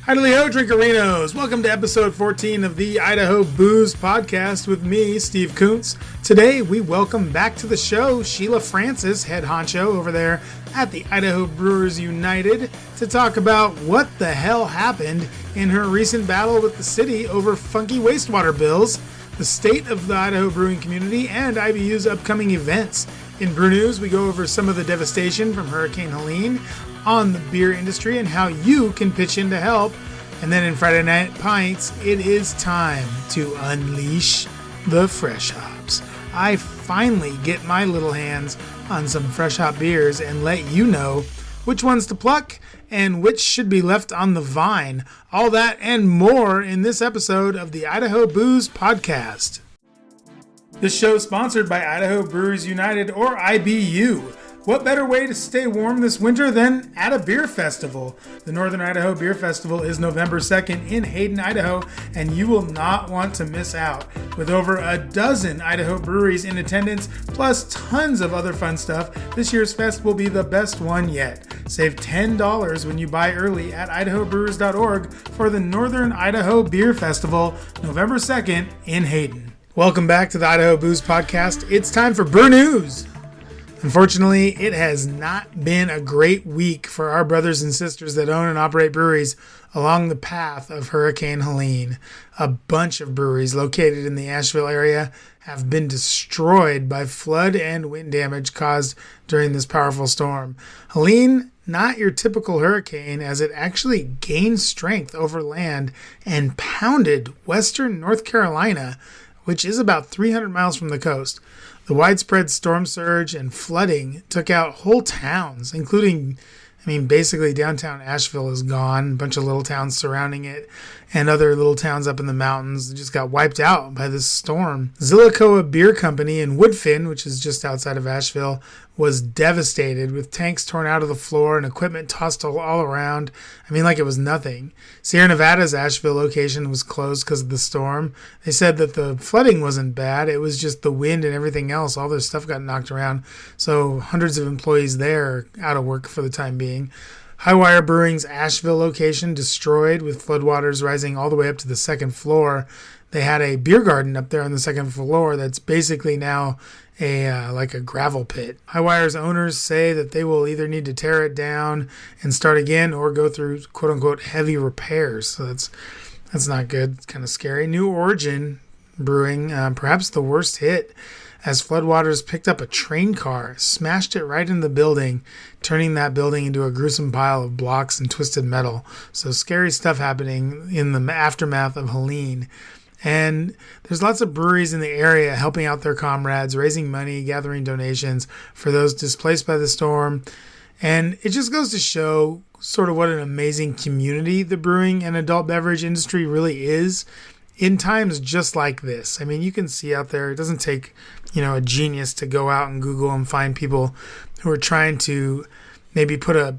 Hi-do-ho, drinkerinos! Welcome to episode 14 of the Idaho Booze Podcast with me, Steve Kuntz. Today, we welcome back to the show Sheila Francis, head honcho over there at the Idaho Brewers United, to talk about what the hell happened in her recent battle with the city over funky wastewater bills, the state of the Idaho brewing community, and IBU's upcoming events. In Brew News, we go over some of the devastation from Hurricane Helene on the beer industry and how you can pitch in to help. And then in Friday Night Pints, it is time to unleash the fresh hops. I finally get my little hands on some fresh hop beers and let you know which ones to pluck and which should be left on the vine. All that and more in this episode of the Idaho Booze Podcast. This show is sponsored by Idaho Brewers United, or IBU. What better way to stay warm this winter than at a beer festival? The North Idaho Beer Festival is November 2nd in Hayden, Idaho, and you will not want to miss out. With over a dozen Idaho breweries in attendance, plus tons of other fun stuff, this year's fest will be the best one yet. Save $10 when you buy early at idahobrewers.org for the Northern Idaho Beer Festival, November 2nd in Hayden. Welcome back to the Idaho Booze Podcast. It's time for Brew News. Unfortunately, it has not been a great week for our brothers and sisters that own and operate breweries along the path of Hurricane Helene. A bunch of breweries located in the Asheville area have been destroyed by flood and wind damage caused during this powerful storm. Helene, not your typical hurricane, as it actually gained strength over land and pounded western North Carolina, which is about 300 miles from the coast. The widespread storm surge and flooding took out whole towns, including, basically downtown Asheville is gone. A bunch of little towns surrounding it and other little towns up in the mountains just got wiped out by this storm. Zillicoa Beer Company in Woodfin, which is just outside of Asheville, was devastated, with tanks torn out of the floor and equipment tossed all around. Like it was nothing. Sierra Nevada's Asheville location was closed because of the storm. They said that the flooding wasn't bad. It was just the wind and everything else. All their stuff got knocked around. So hundreds of employees there are out of work for the time being. Highwire Brewing's Asheville location destroyed, with floodwaters rising all the way up to the second floor. They had a beer garden up there on the second floor that's basically now like a gravel pit. Highwire's owners say that they will either need to tear it down and start again or go through quote-unquote heavy repairs. So that's not good. It's kind of scary. New Origin Brewing, perhaps the worst hit, as floodwaters picked up a train car, smashed it right in the building, turning that building into a gruesome pile of blocks and twisted metal. So scary stuff happening in the aftermath of Helene. And there's lots of breweries in the area helping out their comrades, raising money, gathering donations for those displaced by the storm. And it just goes to show sort of what an amazing community the brewing and adult beverage industry really is in times just like this. You can see out there, it doesn't take, a genius to go out and Google and find people who are trying to maybe put a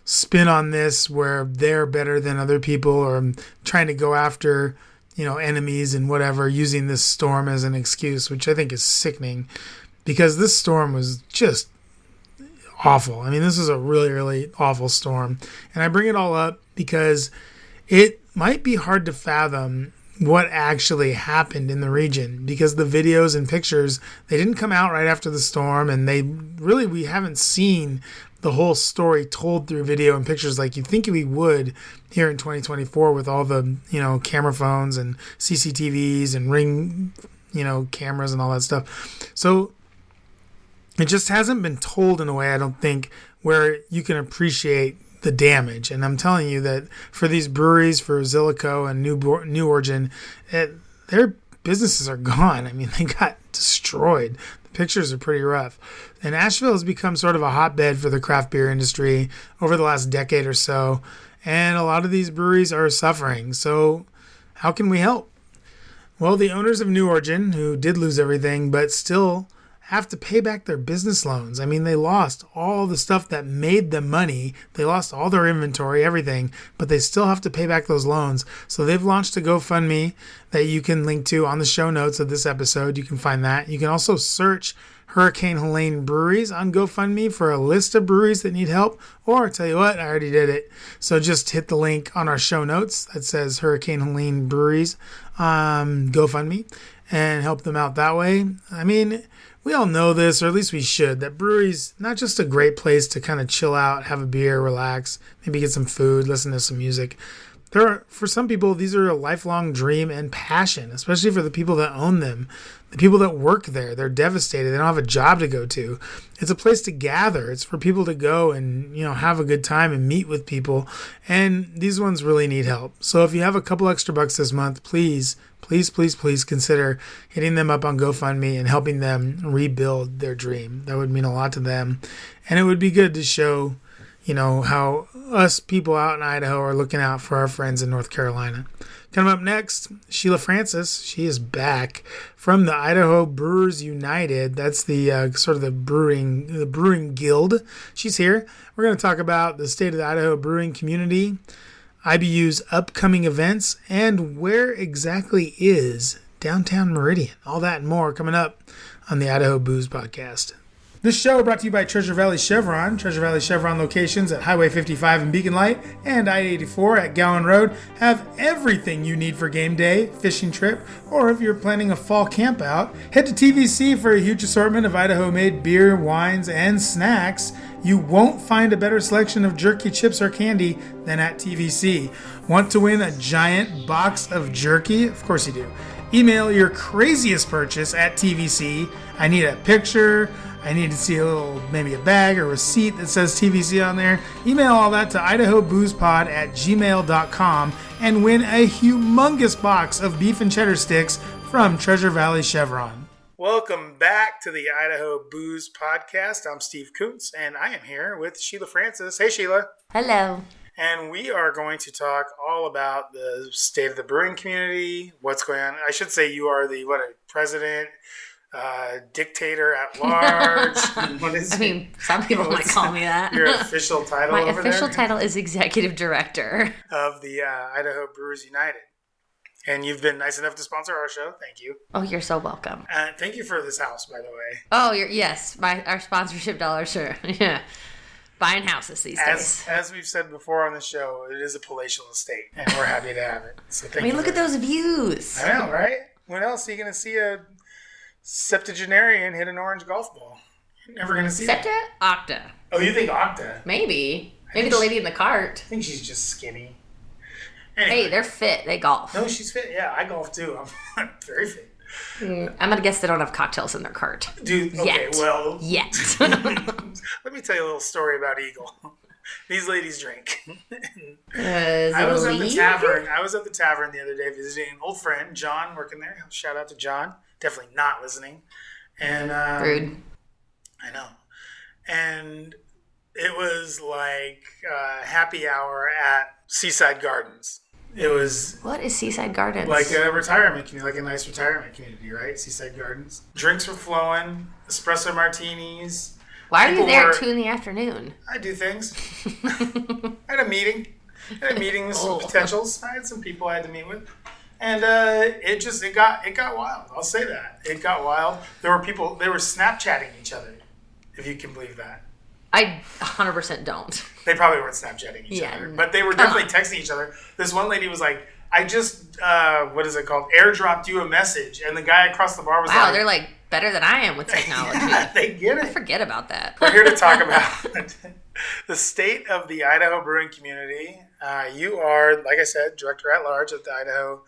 spin on this where they're better than other people, or trying to go after enemies and whatever, using this storm as an excuse, which I think is sickening, because this storm was just awful. This is a really, really awful storm. And I bring it all up because it might be hard to fathom what actually happened in the region, because the videos and pictures, they didn't come out right after the storm, and we haven't seen the whole story told through video and pictures like you think we would here in 2024 with all the, camera phones and CCTVs and Ring, cameras and all that stuff. So it just hasn't been told in a way, I don't think, where you can appreciate the damage. And I'm telling you that for these breweries, for Zillicoa and New Origin, their businesses are gone. They got destroyed. Pictures are pretty rough. And Asheville has become sort of a hotbed for the craft beer industry over the last decade or so, and a lot of these breweries are suffering. So how can we help? Well, the owners of New Origin, who did lose everything but still have to pay back their business loans. They lost all the stuff that made them money. They lost all their inventory, everything, but they still have to pay back those loans. So they've launched a GoFundMe that you can link to on the show notes of this episode. You can find that. You can also search Hurricane Helene breweries on GoFundMe for a list of breweries that need help. Or, tell you what, I already did it. So just hit the link on our show notes that says Hurricane Helene breweries GoFundMe and help them out that way. I mean, we all know this, or at least we should, that breweries, not just a great place to kind of chill out, have a beer, relax, maybe get some food, listen to some music. For some people, these are a lifelong dream and passion, especially for the people that own them, the people that work there. They're devastated. They don't have a job to go to. It's a place to gather. It's for people to go and, have a good time and meet with people. And these ones really need help. So if you have a couple extra bucks this month, please consider hitting them up on GoFundMe and helping them rebuild their dream. That would mean a lot to them. And it would be good to show how us people out in Idaho are looking out for our friends in North Carolina. Coming up next, Sheila Francis. She is back from the Idaho Brewers United. That's the sort of the brewing guild. She's here. We're going to talk about the state of the Idaho brewing community, IBU's upcoming events, and where exactly is downtown Meridian. All that and more coming up on the Idaho Booze Podcast. This show brought to you by Treasure Valley Chevron. Treasure Valley Chevron locations at Highway 55 in Beacon Light and I-84 at Gowan Road have everything you need for game day, fishing trip, or if you're planning a fall camp out. Head to TVC for a huge assortment of Idaho-made beer, wines, and snacks. You won't find a better selection of jerky, chips, or candy than at TVC. Want to win a giant box of jerky? Of course you do. Email your craziest purchase at TVC. I need a picture. I need to see maybe a bag or receipt that says TVC on there. Email all that to idahoboozepod@gmail.com and win a humongous box of beef and cheddar sticks from Treasure Valley Chevron. Welcome back to the Idaho Booze Podcast. I'm Steve Kuntz, and I am here with Sheila Francis. Hey, Sheila. Hello. And we are going to talk all about the state of the brewing community, what's going on. I should say you are the president, dictator at large. What is it? Some people might call me that. Your official title My official title is executive director of the Idaho Brewers United. And you've been nice enough to sponsor our show. Thank you. Oh, you're so welcome. Thank you for this house, by the way. Oh, yes. Our sponsorship dollars, sure. Yeah. Buying houses these days. As we've said before on the show, it is a palatial estate, and we're happy to have it. So look at those views. I know, right? When else are you going to see a septuagenarian hit an orange golf ball? You're never going to see that. Octa. Oh, you think Octa? Maybe the lady in the cart. I think she's just skinny. Anyway. Hey, they're fit. They golf. No, she's fit. Yeah, I golf too. I'm very fit. I'm going to guess they don't have cocktails in their cart. Dude, okay, well. Yet. Let me tell you a little story about Eagle. These ladies drink. I was at the tavern. I was at the tavern the other day visiting an old friend, John, working there. Shout out to John. Definitely not listening. And rude. I know. And it was like happy hour at Seaside Gardens. It was... What is Seaside Gardens? Like a retirement community, like a nice retirement community, right? Seaside Gardens. Drinks were flowing, espresso martinis. Why are you there at 2 in the afternoon? I do things. I had a meeting. With some potentials. I had some people I had to meet with. And it got wild. I'll say that. It got wild. There were people, they were Snapchatting each other, if you can believe that. I 100% don't. They probably weren't Snapchatting each other, but they were definitely texting each other. This one lady was like, I just, what is it called? Airdropped you a message. And the guy across the bar was wow, they're like better than I am with technology. Yeah, they get it. I forget about that. We're here to talk about the state of the Idaho brewing community. You are, like I said, director at large at the Idaho,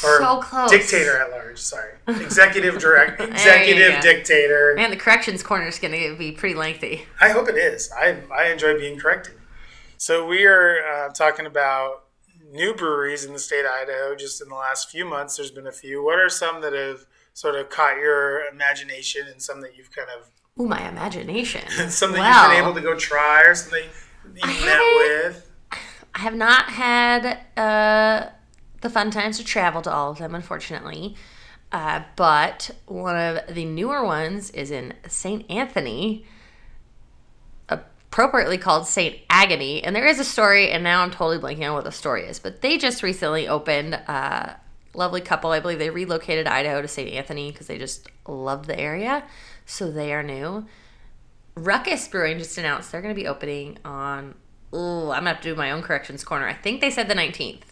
or so close. Dictator at large. Sorry, executive dictator. Man, the corrections corner is going to be pretty lengthy. I hope it is. I enjoy being corrected. So we are talking about new breweries in the state of Idaho. Just in the last few months, there's been a few. What are some that have sort of caught your imagination, and some that you've kind of... Ooh, my imagination. Some that you've been able to go try, or something you've met with. I have not had the fun times to travel to all of them, unfortunately. But one of the newer ones is in St. Anthony, appropriately called St. Agony. And there is a story, and now I'm totally blanking on what the story is. But they just recently opened, lovely couple. I believe they relocated Idaho to St. Anthony because they just love the area. so they are new. Ruckus Brewing just announced they're going to be opening on, I'm going to have to do my own corrections corner. I think they said the 19th.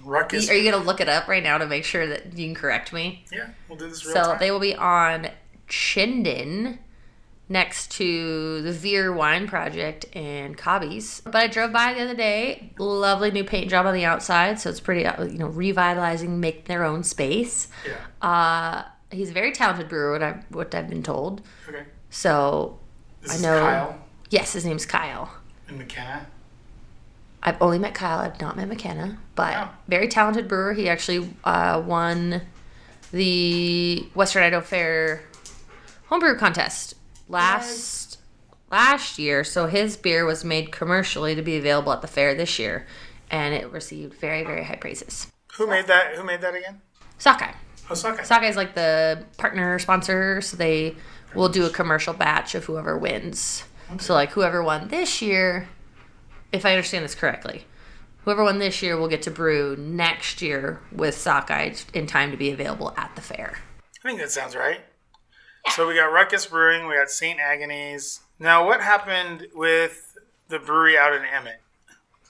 Ruckus. Are you going to look it up right now to make sure that you can correct me? Yeah, we'll do this real time. So they will be on Chinden, next to the Veer Wine Project and Cobby's. But I drove by the other day. Lovely new paint job on the outside, so it's pretty, revitalizing, make their own space. Yeah. He's a very talented brewer, what I've been told. Okay. So This I know. Is Kyle Yes, his name's Kyle. in McKenna. I've only met Kyle. I've not met McKenna, but Wow. very talented brewer. He actually won the Western Idaho Fair homebrew contest last year. So his beer was made commercially to be available at the fair this year, and it received very, very high praises. Who made that? Who made that again? Sockeye. Oh, Sockeye. Sockeye is like the partner sponsor, so they will do a commercial batch of whoever wins. Okay. So like whoever won this year, if I understand this correctly, whoever won this year will get to brew next year with Sockeye in time to be available at the fair. I think that sounds right. Yeah. So we got Ruckus Brewing, we got St. Agnes. Now, what happened with the brewery out in Emmett?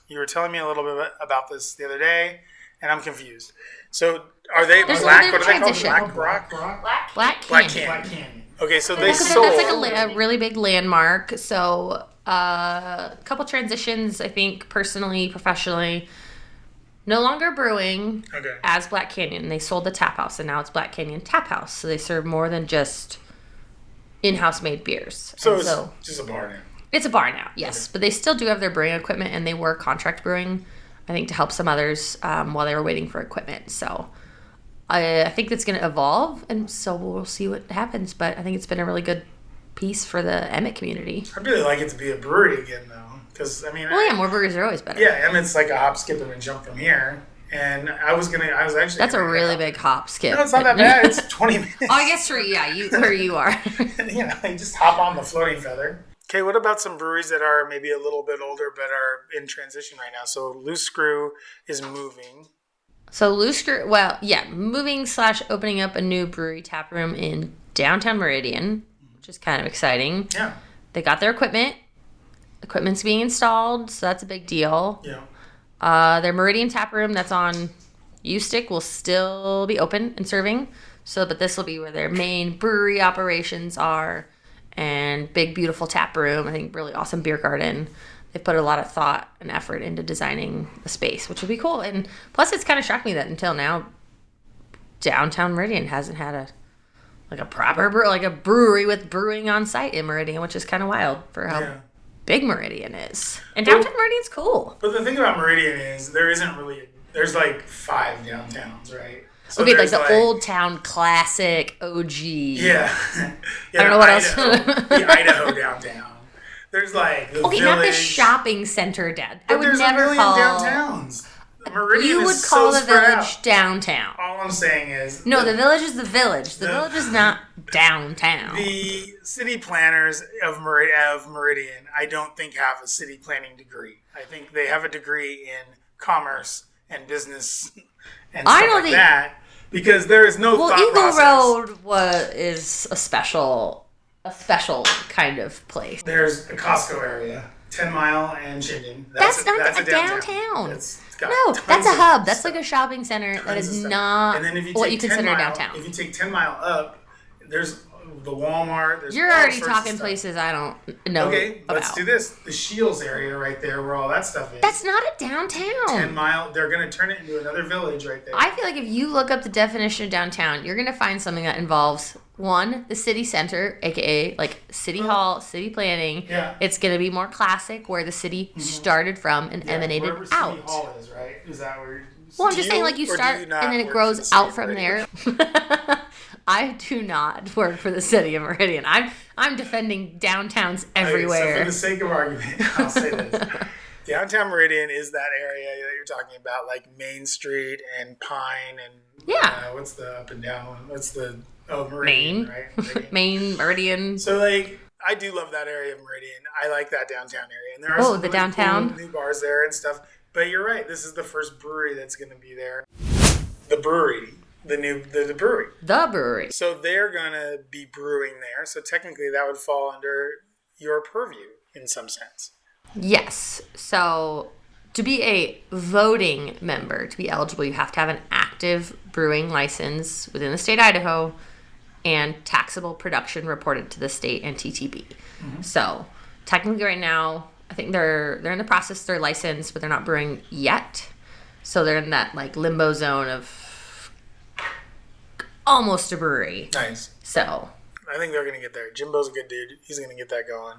You were telling me a little bit about this the other day, and I'm confused. So are they There's black? What are they transition. called? Black Canyon. Black Canyon. Okay, so they That's sold. like a really big landmark. So a couple transitions, I think, personally, professionally. No longer brewing as Black Canyon. They sold the tap house, and now it's Black Canyon Tap House. So they serve more than just in-house made beers. So it's just a bar now. It's a bar now, yes. Okay. But they still do have their brewing equipment, and they were contract brewing, I think, to help some others while they were waiting for equipment. So I think it's going to evolve, and so we'll see what happens. But I think it's been a really good piece for the Emmett community. I'd really like it to be a brewery again, though. Because, I mean... Well, yeah, more breweries are always better. Yeah, Emmett's like a hop, skip, and a jump from here. And I was actually... That's a really big hop skip. No, it's not that bad. It's 20 minutes. Oh, I guess where you are. You just hop on the floating feather. Okay, what about some breweries that are maybe a little bit older but are in transition right now? So Loose Screw is moving. So Loose Screw, moving / opening up a new brewery tap room in downtown Meridian, which is kind of exciting. Yeah. They got their equipment. Equipment's being installed, so that's a big deal. Yeah. Their Meridian tap room that's on U-Stick will still be open and serving. But this will be where their main brewery operations are, and big, beautiful tap room. I think really awesome beer garden. They put a lot of thought and effort into designing the space, which would be cool. And plus, it's kind of shocked me that until now, downtown Meridian hasn't had a proper brewery with brewing on site in Meridian, which is kind of wild for how big Meridian is. And downtown Meridian's cool. But the thing about Meridian is there's like 5 downtowns, right? So okay, like the Old Town classic OG. Yeah. I don't know what else. The Idaho downtown. There's like the village. Not the shopping center, Dad. But I would there's never a million call downtowns. Meridian you would is call so the spread village out. downtown. All I'm saying is... No, the village is the village. The village is not downtown. The city planners of Meridian, I don't think have a city planning degree. I think they have a degree in commerce and business and stuff like that. Because there is no thought process. Well, Eagle Road is a special kind of place. There's a Costco area, 10 Mile and Chinden. That's not a downtown. No, that's a hub. That's like a shopping center that is not what you consider downtown. If you take 10 Mile up, there's the Walmart. You're already talking places I don't know Okay, about. let's do this. The Shields area right there where all that stuff is. That's not a downtown. 10 Mile. They're going to turn it into another village right there. I feel like if you look up the definition of downtown, you're going to find something that involves, one, the city center, a.k.a. like city hall, city planning. Yeah. It's going to be more classic where the city started from and emanated wherever out. City Hall is, right? Is that where... Well, I'm just saying, like, you start and then it grows out from there. I do not work for the city of Meridian. I'm defending downtowns everywhere. So for the sake of argument, I'll say this. Downtown Meridian is that area that you're talking about, like Main Street and Pine and what's the up and down one? What's the Meridian, right? Meridian. Main, Meridian. So like I do love that area of Meridian. I like that downtown area, and there are some the really downtown cool new bars there and stuff. But you're right. This is the first brewery that's going to be there. The brewery. The brewery. The brewery. So they're going to be brewing there. So technically that would fall under your purview in some sense. Yes. So to be a voting member, to be eligible, you have to have an active brewing license within the state of Idaho and taxable production reported to the state and TTB. Mm-hmm. So technically right now, I think they're in the process, they're licensed, but they're not brewing yet. So they're in that like limbo zone of almost a brewery. Nice. So I think they're going to get there. Jimbo's a good dude. He's going to get that going.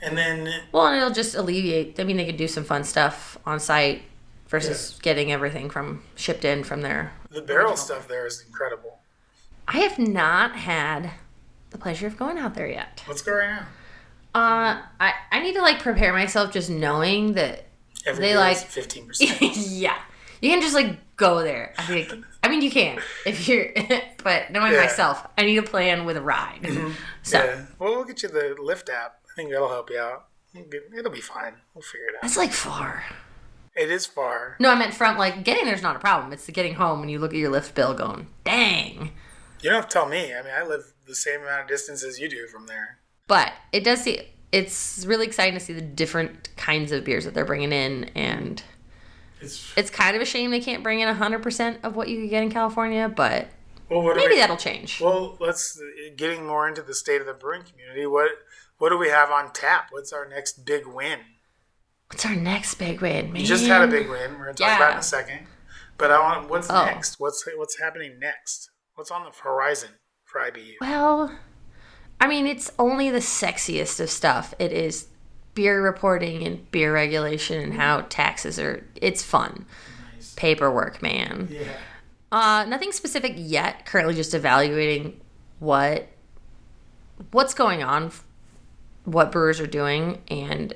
And then... Well, and it'll just alleviate... I mean, they could do some fun stuff on site versus getting everything shipped in from there. The barrel stuff there is incredible. I have not had the pleasure of going out there yet. Let's go right now. I need to, like, prepare myself just knowing that Every they, like... 15%. Yeah. You can just, like, go there. I mean, you can if you're... But knowing myself, I need a plan with a ride. Mm-hmm. So. Yeah. Well, we'll get you the Lyft app. I think that'll help you out. It'll be fine. We'll figure it out. That's, like, far. It is far. No, I meant from, like, getting there's not a problem. It's the getting home when you look at your Lyft bill going, dang. You don't have to tell me. I mean, I live the same amount of distance as you do from there. But it's really exciting to see the different kinds of beers that they're bringing in, and it's kind of a shame they can't bring in 100% of what you could get in California, but maybe that'll change. Well, getting more into the state of the brewing community, what do we have on tap? What's our next big win? What's our next big win, man? You just had a big win. We're going to talk about it in a second. But what's next? What's happening next? What's on the horizon for IBU? Well, I mean, it's only the sexiest of stuff. It is beer reporting and beer regulation and how taxes are... It's fun. Nice. Paperwork, man. Yeah. Nothing specific yet. Currently just evaluating what's going on, what brewers are doing, and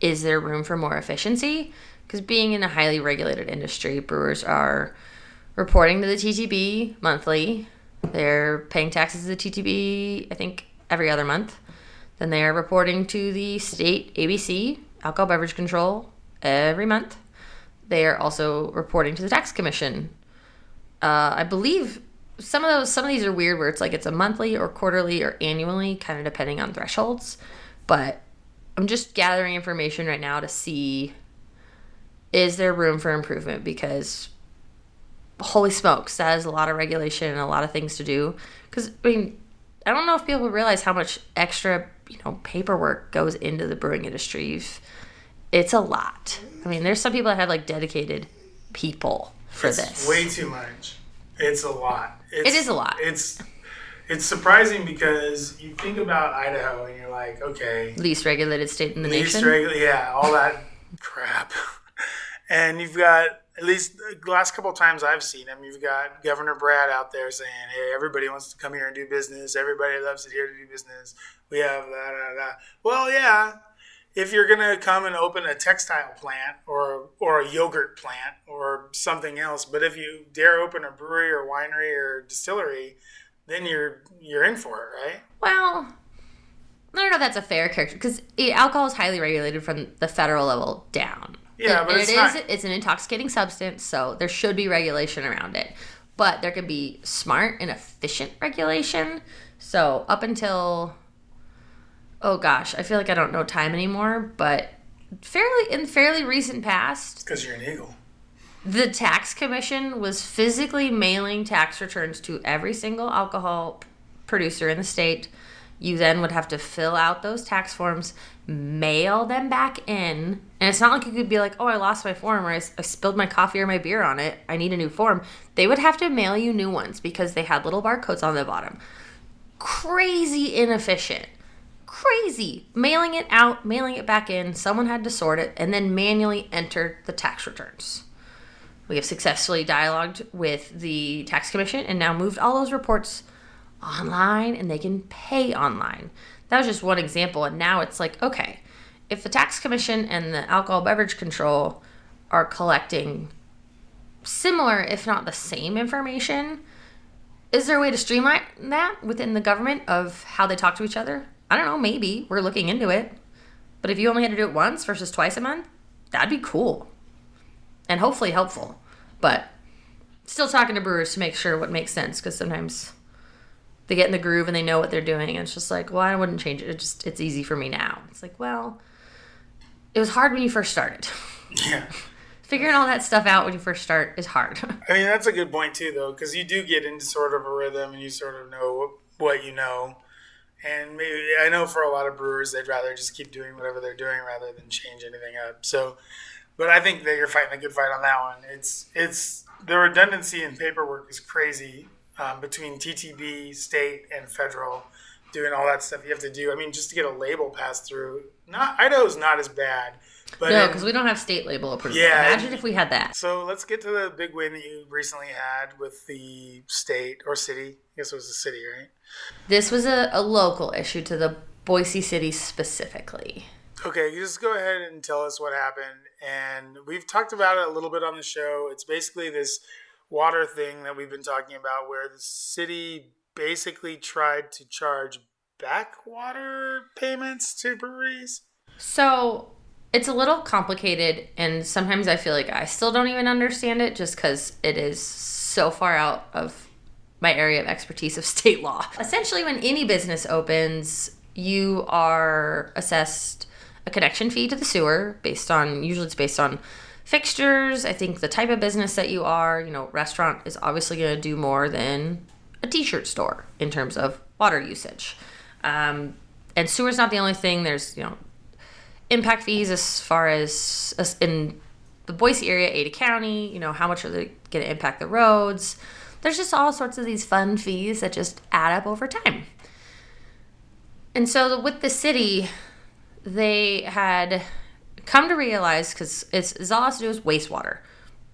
is there room for more efficiency? Because being in a highly regulated industry, brewers are reporting to the TTB monthly. They're paying taxes to the TTB, I think, every other month. Then they are reporting to the state ABC, Alcohol Beverage Control, every month. They are also reporting to the tax commission. I believe some of these are weird where it's like it's a monthly or quarterly or annually, kind of depending on thresholds. But I'm just gathering information right now to see, is there room for improvement? Because holy smokes, that is a lot of regulation and a lot of things to do. Because, I mean, I don't know if people realize how much extra, paperwork goes into the brewing industry. It's a lot. I mean, there's some people that have, like, dedicated people for this. It's way too much. It's a lot. It is a lot. It's surprising because you think about Idaho and you're like, okay. Least regulated state in the nation. Yeah, all that crap. And you've got, at least the last couple of times I've seen him, you've got Governor Brad out there saying, hey, everybody wants to come here and do business. Everybody loves it here to do business. We have da. Well, yeah, if you're going to come and open a textile plant or a yogurt plant or something else, but if you dare open a brewery or winery or distillery, then you're in for it, right? Well, I don't know if that's a fair character because alcohol is highly regulated from the federal level down. Yeah, but it's an intoxicating substance, so there should be regulation around it. But there could be smart and efficient regulation. So up until, oh gosh, I feel like I don't know time anymore, but in fairly recent past. Because you're an eagle. The tax commission was physically mailing tax returns to every single alcohol producer in the state. You then would have to fill out those tax forms, mail them back in. And it's not like you could be like, oh, I lost my form or I spilled my coffee or my beer on it. I need a new form. They would have to mail you new ones because they had little barcodes on the bottom. Crazy inefficient. Crazy. Mailing it out, mailing it back in. Someone had to sort it and then manually enter the tax returns. We have successfully dialogued with the tax commission and now moved all those reports online and they can pay online. That was just one example. And now it's like, okay, if the tax commission and the alcohol beverage control are collecting similar, if not the same information, is there a way to streamline that within the government of how they talk to each other? I don't know, maybe. We're looking into it. But if you only had to do it once versus twice a month, that'd be cool. And hopefully helpful. But still talking to brewers to make sure what makes sense, because sometimes they get in the groove and they know what they're doing, and it's just like, well, I wouldn't change it. It's easy for me now. It's like, well, it was hard when you first started. Yeah. Figuring all that stuff out when you first start is hard. I mean, that's a good point too, though, because you do get into sort of a rhythm and you sort of know what you know. And maybe I know for a lot of brewers, they'd rather just keep doing whatever they're doing rather than change anything up. So, but I think that you're fighting a good fight on that one. It's the redundancy in paperwork is crazy between TTB, state, and federal, doing all that stuff you have to do. I mean, just to get a label passed through. Idaho's not as bad. But no, because we don't have state label approval. Yeah. Imagine if we had that. So let's get to the big win that you recently had with the state or city. I guess it was the city, right? This was a local issue to the Boise city specifically. Okay, you just go ahead and tell us what happened. And we've talked about it a little bit on the show. It's basically this water thing that we've been talking about where the city basically tried to charge backwater payments to breweries. So it's a little complicated, and sometimes I feel like I still don't even understand it just because it is so far out of my area of expertise of state law. Essentially, when any business opens, you are assessed a connection fee to the sewer usually it's based on fixtures. I think the type of business that you are, restaurant is obviously going to do more than a t-shirt store in terms of water usage. And sewer's not the only thing. There's, impact fees as far as in the Boise area, Ada County, how much are they going to impact the roads? There's just all sorts of these fun fees that just add up over time. And so with the city, they had come to realize, because it's all it has to do is wastewater.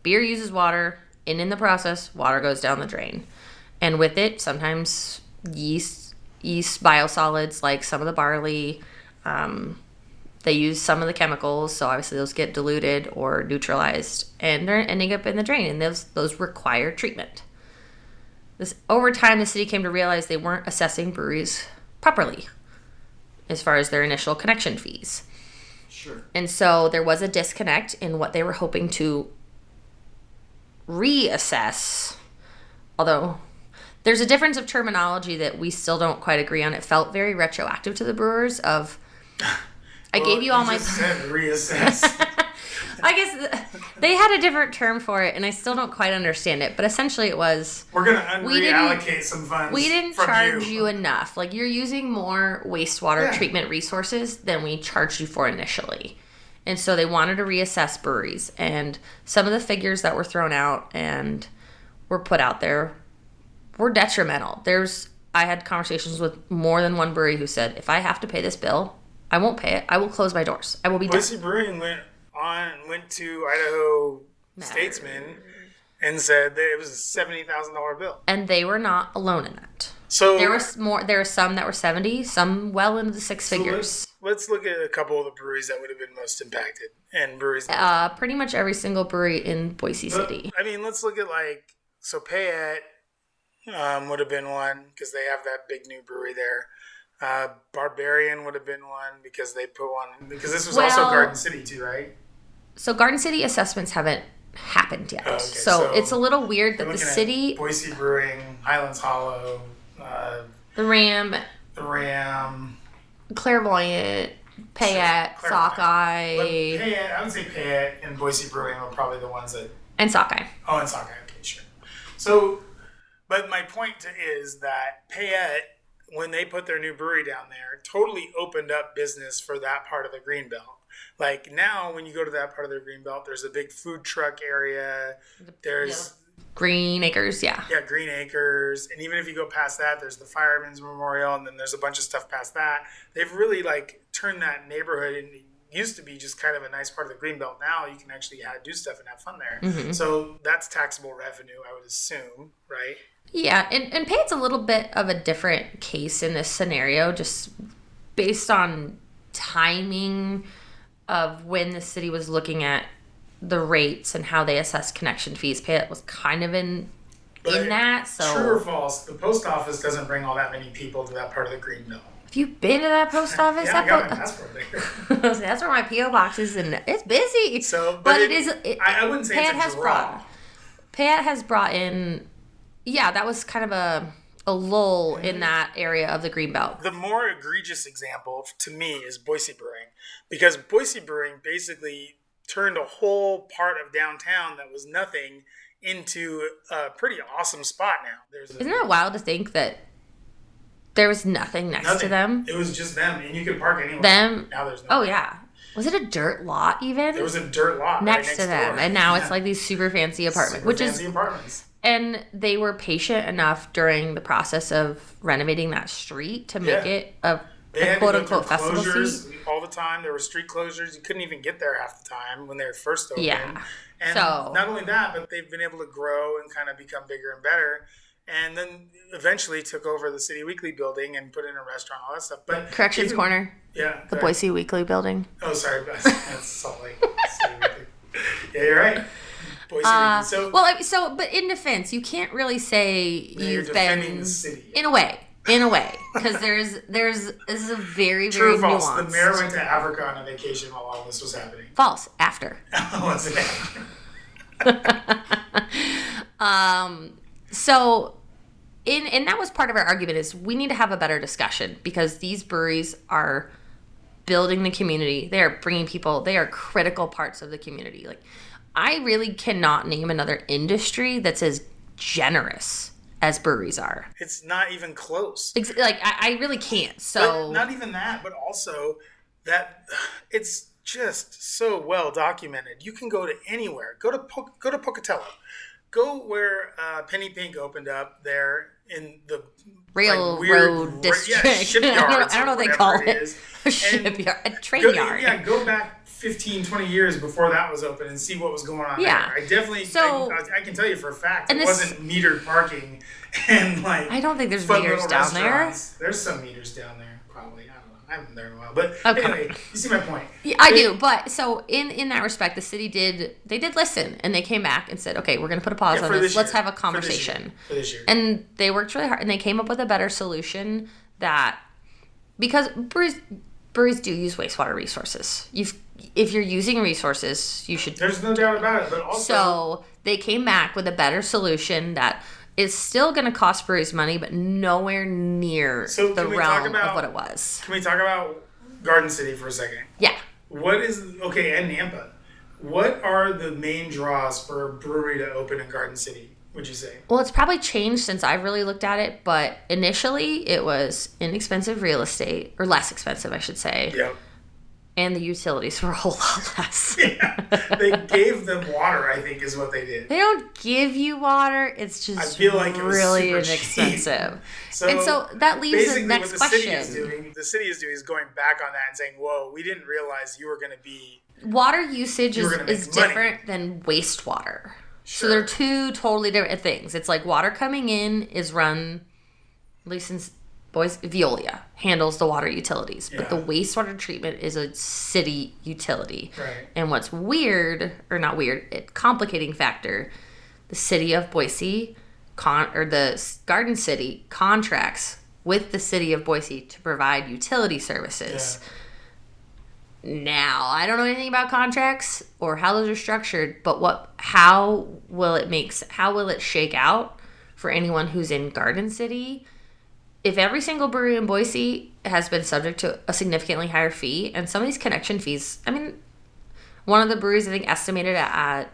Beer uses water, and in the process, water goes down the drain. And with it, sometimes yeast biosolids, like some of the barley, they use some of the chemicals, so obviously those get diluted or neutralized, and they're ending up in the drain, and those require treatment. Over time, the city came to realize they weren't assessing breweries properly as far as their initial connection fees. Sure. And so there was a disconnect in what they were hoping to reassess, although there's a difference of terminology that we still don't quite agree on. It felt very retroactive to the brewers of... I gave you all my... said reassess. I guess they had a different term for it, and I still don't quite understand it. But essentially it was... We're going to reallocate some funds. We didn't charge you enough. Like, you're using more wastewater treatment resources than we charged you for initially. And so they wanted to reassess breweries. And some of the figures that were thrown out and were put out there were detrimental. I had conversations with more than one brewery who said, if I have to pay this bill, I won't pay it. I will close my doors. I will be done. Boise Brewing went to Idaho Statesman and said that it was a $70,000 bill. And they were not alone in that. So there were some that were 70, some well into the six figures. Let's look at a couple of the breweries that would have been most impacted and breweries. Pretty much every single brewery in Boise City. I mean, let's look at Payette would have been one because they have that big new brewery there. Barbarian would have been one because they put one because this was also Garden City too, right? So Garden City assessments haven't happened yet. Okay, so it's a little weird that the city, Boise Brewing, Highlands Hollow, the Ram, Clairvoyant, Payette, Sockeye. Payette, I would say Payette and Boise Brewing are probably the ones that. And Sockeye. Oh, and Sockeye. Okay, sure. So, but my point is that Payette, when they put their new brewery down there, totally opened up business for that part of the Greenbelt. Like now, when you go to that part of the Greenbelt, there's a big food truck area. There's Green Acres, yeah. Yeah, Green Acres. And even if you go past that, there's the Fireman's Memorial, and then there's a bunch of stuff past that. They've really turned that neighborhood, and it used to be just kind of a nice part of the Greenbelt. Now you can actually do stuff and have fun there. Mm-hmm. So that's taxable revenue, I would assume, right? Yeah, and Payette's a little bit of a different case in this scenario, just based on timing of when the city was looking at the rates and how they assess connection fees. Payette was kind of in that. So true or false, the post office doesn't bring all that many people to that part of the Greenbelt. Have you been to that post office? Yeah, I got my passport there. That's where my P.O. box is, and it's busy. So, but it is. I wouldn't say Payette it's a has draw. problem. Payette has brought in, that was kind of a lull in that area of the Greenbelt. The more egregious example to me is Boise Brewing, because Boise Brewing basically turned a whole part of downtown that was nothing into a pretty awesome spot now. Isn't it wild to think that there was nothing next to them? It was just them, and you could park anywhere. Now there's no. Oh, yeah. Was it a dirt lot even? There was a dirt lot next to them, and now it's like these super fancy apartments. Apartments. And they were patient enough during the process of renovating that street to make it a quote-unquote festival street. All the time. There were street closures. You couldn't even get there half the time when they were first opened. Yeah. And not only that, but they've been able to grow and kind of become bigger and better. And then eventually took over the City Weekly building and put in a restaurant, all that stuff. But Corrections Corner. Yeah. The Boise Weekly building. Oh, sorry. That's Salt Lake City Weekly. Yeah, you're right. Boise Weekly. But in defense, you can't really say you've been the city. In a way, because this is a very, True very or false? nuanced. The mayor went to Africa on a vacation while all this was happening. False. After. Was it after? So, and that was part of our argument is we need to have a better discussion because these breweries are building the community. They are bringing people. They are critical parts of the community. Like, I really cannot name another industry that's as generous as breweries are. It's not even close. I really can't. So but not even that, but also that it's just so well documented. You can go to anywhere. Go to Pocatello. Go where Penny Pink opened up there in the railroad district. Shipyards. I don't know what they call it. A shipyard, a train yard. Yeah, go back 15, 20 years before that was open and see what was going on there. I definitely, I can tell you for a fact, it wasn't metered parking and I don't think there's meters down there. There's some meters down there, probably. I don't know. I haven't been there in a while. But anyway, you see my point. Yeah, I do. But so in that respect, the city did listen and they came back and said, okay, we're going to put a pause on this. Let's have a conversation. For this year. And they worked really hard and they came up with a better solution because breweries do use wastewater resources. If you're using resources, you should. There's no doubt about it. But also, so they came back with a better solution that is still going to cost breweries money, but nowhere near the realm of what it was. Can we talk about Garden City for a second? Yeah. And Nampa. What are the main draws for a brewery to open in Garden City, would you say? Well, it's probably changed since I've really looked at it, but initially it was inexpensive real estate, or less expensive, I should say. Yep. And the utilities were a whole lot less. Yeah. They gave them water, I think, is what they did. They don't give you water. It's just I feel like really it was inexpensive. So that leaves the next question. The city is doing is going back on that and saying, whoa, we didn't realize you were going to be... Water usage is different than wastewater. Sure. So they're two totally different things. It's like water coming in is run, at least in Veolia handles the water utilities, but the wastewater treatment is a city utility. Right. And what's complicating factor, the city of Boise, the Garden City contracts with the city of Boise to provide utility services. Yeah. Now, I don't know anything about contracts or how those are structured, but how will it shake out for anyone who's in Garden City? If every single brewery in Boise has been subject to a significantly higher fee, and some of these connection fees, I mean, one of the breweries I think estimated at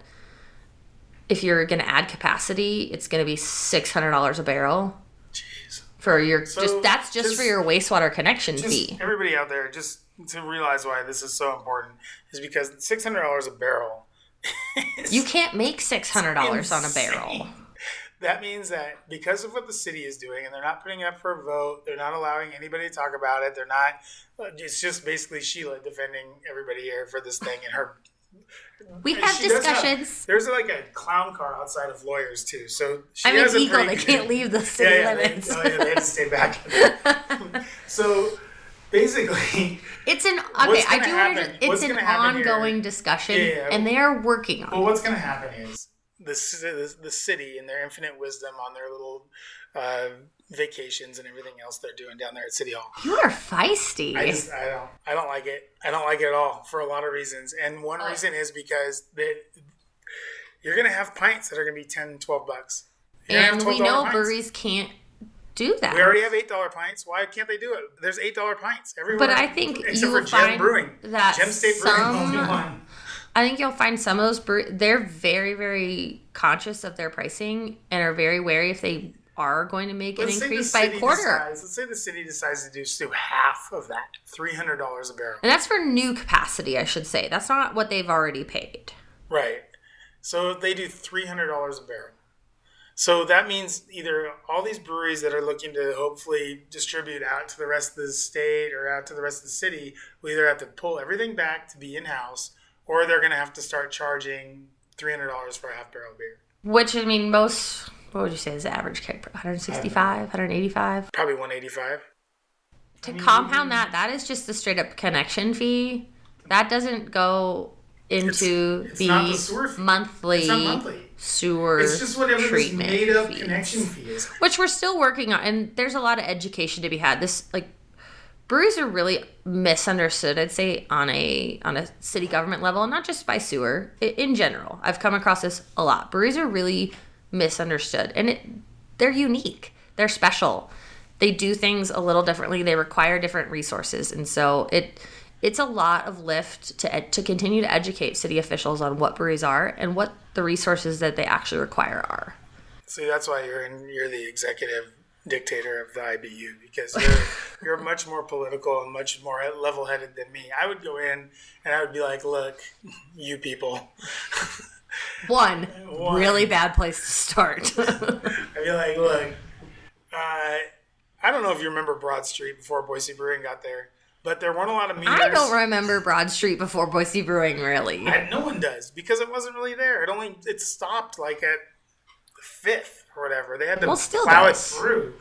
if you're going to add capacity, it's going to be $600 a barrel. Jeez. For your for your wastewater connection fee. Everybody out there, just to realize why this is so important, is because $600 a barrel. You can't make $600 on a barrel. That means that because of what the city is doing, and they're not putting it up for a vote, they're not allowing anybody to talk about it. They're not. It's just basically Sheila defending everybody here for this thing, and her. We have discussions. There's like a clown car outside of lawyers too, so she has Eagle. They can't leave the city limits. They have to stay back. So basically, it's an ongoing discussion, and they are working on it. Well, what's going to happen is. The city and their infinite wisdom on their little vacations and everything else they're doing down there at City Hall. You are feisty. I don't like it. I don't like it at all for a lot of reasons. And one reason is because you're going to have pints that are going to be $10, $12. And we know breweries can't do that. We already have $8 pints. Why can't they do it? There's $8 pints everywhere. But I think except for Gem Brewing. That Gem State Brewing only one. I think you'll find some of those breweries, they're very, very conscious of their pricing and are very wary if they are going to make an increase by a quarter. Let's say the city decides to do half of that, $300 a barrel. And that's for new capacity, I should say. That's not what they've already paid. Right. So they do $300 a barrel. So that means either all these breweries that are looking to hopefully distribute out to the rest of the state or out to the rest of the city will either have to pull everything back to be in-house, or they're going to have to start charging $300 for a half barrel beer. Which, I mean, what would you say is the average keg? 165, 185? Probably 185. To compound that is just the straight up connection fee. That doesn't go into it's the not the sewer fee. monthly, it's not monthly sewer It's just whatever this made up fees. Connection fee is. Which we're still working on, and there's a lot of education to be had. Breweries are really misunderstood, I'd say, on a city government level, and not just by sewer, in general. I've come across this a lot. Breweries are really misunderstood, and they're unique. They're special. They do things a little differently. They require different resources, and so it's a lot of lift to continue to educate city officials on what breweries are and what the resources that they actually require are. See, that's why you're the executive dictator of the IBU, because you're much more political and much more level-headed than me. I would go in and I would be like, look, you people. One really bad place to start. I'd be like, look, I don't know if you remember Broad Street before Boise Brewing got there, but there weren't a lot of meters. I don't remember Broad Street before Boise Brewing, really. No one does, because it wasn't really there. It stopped like at the 5th or whatever. They had to plow it through.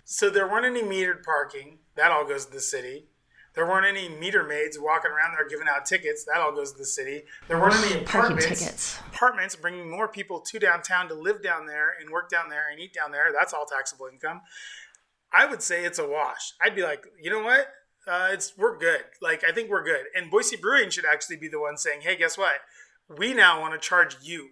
So there weren't any metered parking. That all goes to the city. There weren't any meter maids walking around there giving out tickets. That all goes to the city. There weren't any apartments bringing more people to downtown to live down there and work down there and eat down there. That's all taxable income. I would say it's a wash. I'd be like, you know what? We're good. I think we're good. And Boise Brewing should actually be the one saying, hey, guess what? We now want to charge you.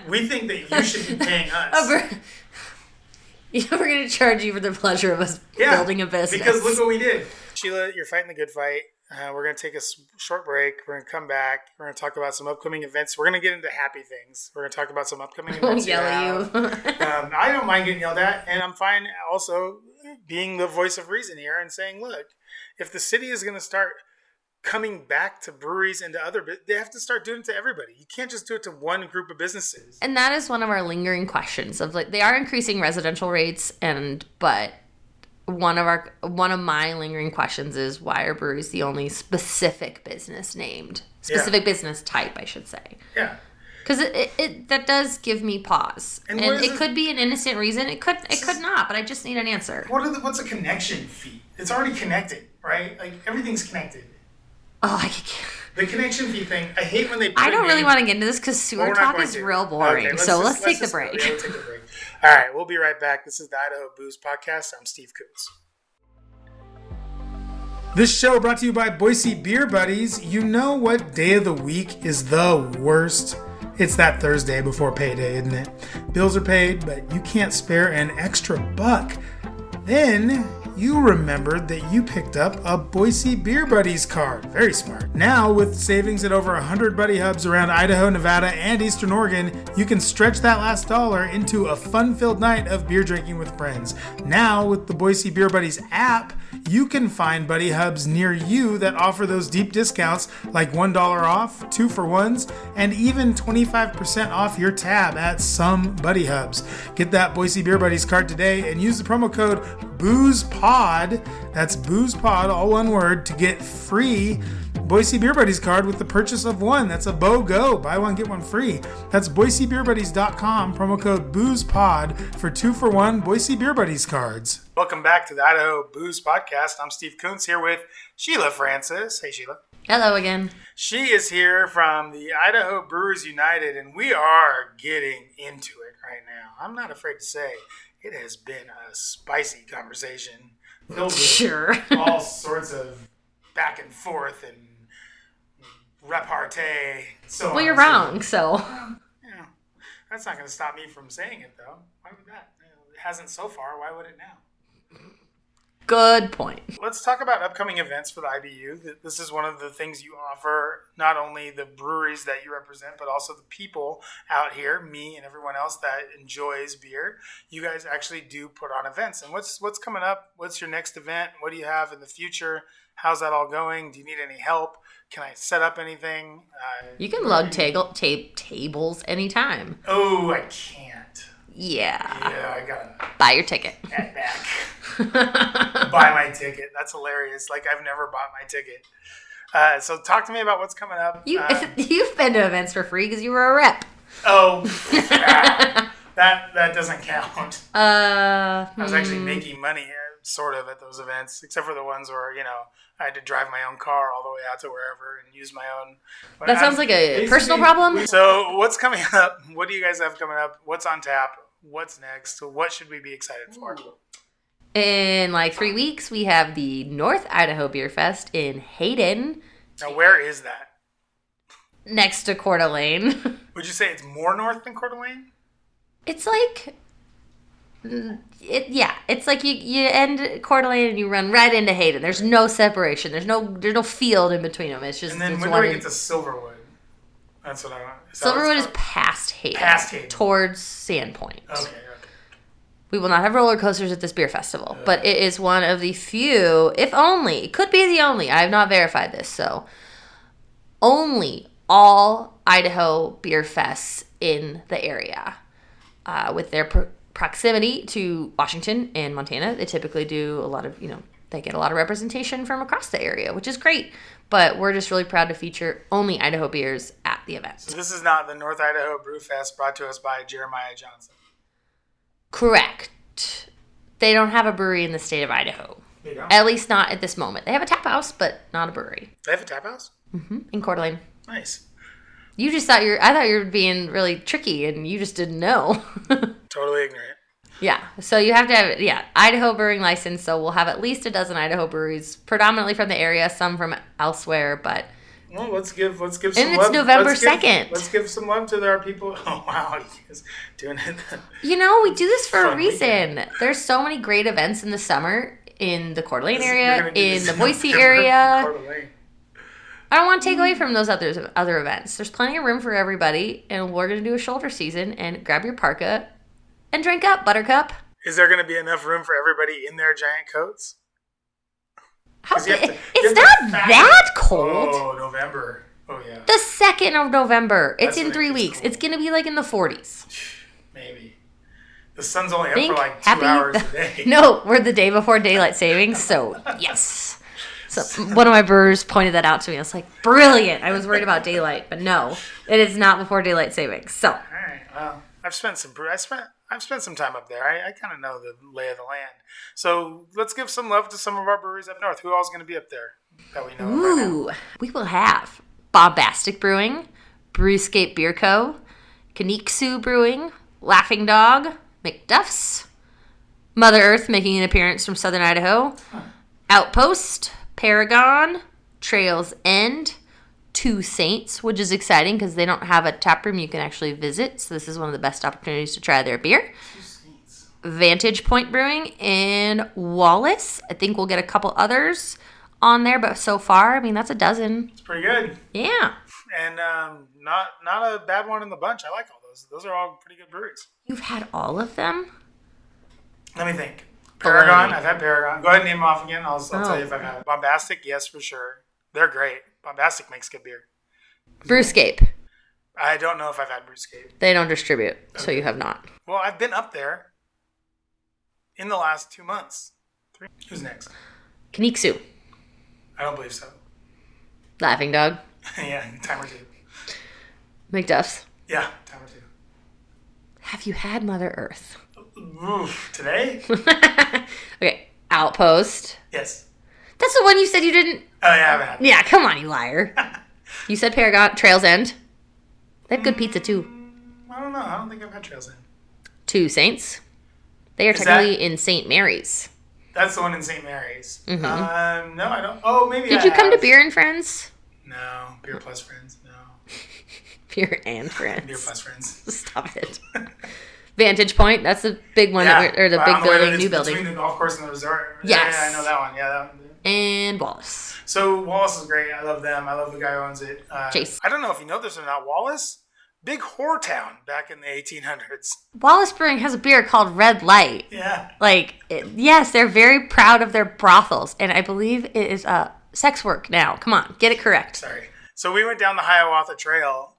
We think that you should be paying us. We're going to charge you for the pleasure of us building a business. Because look what we did. Sheila, you're fighting the good fight. We're going to take a short break. We're going to come back. We're going to talk about some upcoming events. We're going to get into happy things. We're going to talk about some upcoming events. Yell at you. I don't mind getting yelled at, and I'm fine also being the voice of reason here and saying, look, if the city is going to start coming back to breweries and to they have to start doing it to everybody. You can't just do it to one group of businesses. And that is one of our lingering questions of they are increasing residential rates, but one of my lingering questions is, why are breweries the only specific business named? Business type, I should say. Yeah. Because that does give me pause. And it could be an innocent reason. It could not, but I just need an answer. What's a connection fee? It's already connected, right? Everything's connected. Oh, I can't. The connection fee thing, I hate when they put I don't really want to get into this because sewer talk is real boring. Okay, let's take the break. Yeah, we'll take a break. All right, we'll be right back. This is the Idaho Booze Podcast. I'm Steve Coots. This show brought to you by Boise Beer Buddies. You know what day of the week is the worst? It's that Thursday before payday, isn't it? Bills are paid, but you can't spare an extra buck. Then you remembered that you picked up a Boise Beer Buddies card. Very smart. Now, with savings at over 100 Buddy Hubs around Idaho, Nevada, and Eastern Oregon, you can stretch that last dollar into a fun-filled night of beer drinking with friends. Now, with the Boise Beer Buddies app, you can find Buddy Hubs near you that offer those deep discounts like $1 off, 2 for 1s, and even 25% off your tab at some Buddy Hubs. Get that Boise Beer Buddies card today and use the promo code BOOZEPOD, that's BOOZEPOD, all one word, to get free Boise Beer Buddies card with the purchase of one. That's a BOGO. Buy one, get one free. That's BoiseBeerBuddies.com, promo code BOOZEPOD for 2 for 1 Boise Beer Buddies cards. Welcome back to the Idaho Booze Podcast. I'm Steve Koontz here with Sheila Francis. Hey, Sheila. Hello again. She is here from the Idaho Brewers United, and we are getting into it right now. I'm not afraid to say it has been a spicy conversation filled with all sorts of back and forth and repartee. Well, you're wrong, so. That's not going to stop me from saying it, though. Why would that? It hasn't so far. Why would it now? Good point. Let's talk about upcoming events for the IBU. This is one of the things you offer, not only the breweries that you represent, but also the people out here, me and everyone else that enjoys beer. You guys actually do put on events. And what's coming up? What's your next event? What do you have in the future? How's that all going? Do you need any help? Can I set up anything? You can lug tables anytime. Oh, I can't. Yeah. Yeah, I gotta buy your ticket. Head back. Buy my ticket. That's hilarious. Like, I've never bought my ticket. So talk to me about what's coming up. You've been to events for free because you were a rep. Oh, that doesn't count. I was actually making money, sort of, at those events, except for the ones where, I had to drive my own car all the way out to wherever and use my own. But that sounds like a personal problem. So what's coming up? What do you guys have coming up? What's on tap? What's next? What should we be excited for? In like 3 weeks, we have the North Idaho Beer Fest in Hayden. Now, where is that? Next to Coeur d'Alene. Would you say it's more north than Coeur d'Alene? It's like... It's like you end Coeur d'Alene and you run right into Hayden. There's no separation. There's no field in between them. It's just. And then when do we get to Silverwood? That's what I want. Silverwood is past Hayden. Past Hayden. Towards Sandpoint. Okay. We will not have roller coasters at this beer festival, but it is one of the few, if only, it could be the only. I have not verified this, so only all Idaho beer fests in the area with their proximity to Washington and Montana. They typically do a lot of, they get a lot of representation from across the area, which is great. But we're just really proud to feature only Idaho beers at the event. So this is not the North Idaho Brew Fest brought to us by Jeremiah Johnson. Correct. They don't have a brewery in the state of Idaho. They don't? At least not at this moment. They have a tap house, but not a brewery. They have a tap house? Mm-hmm. In Coeur d'Alene. Nice. You just thought I thought you were being really tricky, and you just didn't know. Totally ignorant. Yeah, so you have to have Idaho brewing license. So we'll have at least a dozen Idaho breweries, predominantly from the area, some from elsewhere. But well, let's give some love. And it's November 2nd. Let's give some love to our people. Oh wow, you guys doing it. We do this for a reason. There's so many great events in the summer in the Coeur d'Alene area, in the Boise area. I don't want to take away from those other events. There's plenty of room for everybody, and we're going to do a shoulder season. And grab your parka and drink up, Buttercup. Is there going to be enough room for everybody in their giant coats? It's not that cold. Oh, November. Oh, yeah. The 2nd of November. It's in 3 weeks. Cool. It's going to be like in the 40s. Maybe. The sun's only up for like 2 hours a day. No, we're the day before daylight savings, so yes. So one of my brewers pointed that out to me. I was like, brilliant. I was worried about daylight, but no, it is not before daylight savings. So. All right. Well, I've spent some time up there. I kind of know the lay of the land. So let's give some love to some of our breweries up north. Who else is going to be up there that we know right now? We will have Bombastic Brewing, Brewscape Beer Co., Kaniksu Brewing, Laughing Dog, McDuff's, Mother Earth making an appearance from Southern Idaho, Outpost, Paragon, Trails End, Two Saints, which is exciting because they don't have a tap room you can actually visit. So this is one of the best opportunities to try their beer. Vantage Point Brewing and Wallace. I think we'll get a couple others on there, but so far, that's a dozen. It's pretty good. Yeah. And not a bad one in the bunch. I like all those. Those are all pretty good breweries. You've had all of them? Let me think. Paragon. I've had Paragon. Go ahead and name them off again. I'll tell you if I've had it. Bombastic, yes, for sure. They're great. Bombastic makes good beer. Brewscape. I don't know if I've had Brewscape. They don't distribute, so you have not. Well, I've been up there in the last 2 months. Who's next? Kaniksu. I don't believe so. Laughing Dog. Yeah, time or two. McDuff's. Yeah, time or two. Have you had Mother Earth? Oof, today? Okay, Outpost. Yes. That's the one you said you didn't... Oh, yeah, I haven't had it. Yeah, come on, you liar. You said Paragon. Trails End. They have good pizza, too. I don't know. I don't think I've had Trails End. Two Saints. They are technically in St. Mary's. That's the one in St. Mary's. Mm-hmm. No, I don't. Oh, maybe Did you come to Beer and Friends? No. Beer Plus Friends? No. Beer and friends. Beer plus friends. Stop it. Vantage Point. That's the big one, or the big building, new building. Between the golf course and the resort. Yes. Yeah, I know that one. Yeah, that one. And Wallace. So Wallace is great. I love them. I love the guy who owns it. Chase. I don't know if you know this or not. Wallace, big whore town back in the 1800s. Wallace Brewing has a beer called Red Light. Yeah. Yes, they're very proud of their brothels, and I believe it is sex work now. Come on, get it correct. Sorry. So we went down the Hiawatha Trail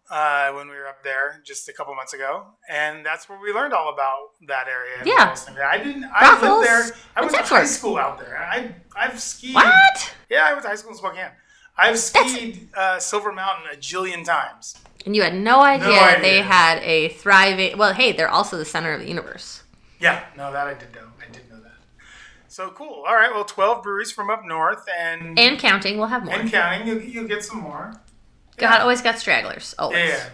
when we were up there just a couple months ago, and that's where we learned all about that area. Yeah. I Brothels lived there. I went to sex high work. school out there. I've skied. What? Yeah, I went to high school in Spokane. I've skied Silver Mountain a jillion times. And you had no idea, No idea. they had a thriving... Well, hey, they're also the center of the universe. Yeah, no, that I did know. I did know that. So cool. All right, well, 12 breweries from up north and counting. We'll have more. and counting. You'll get some more. Always got stragglers. Always. Yeah.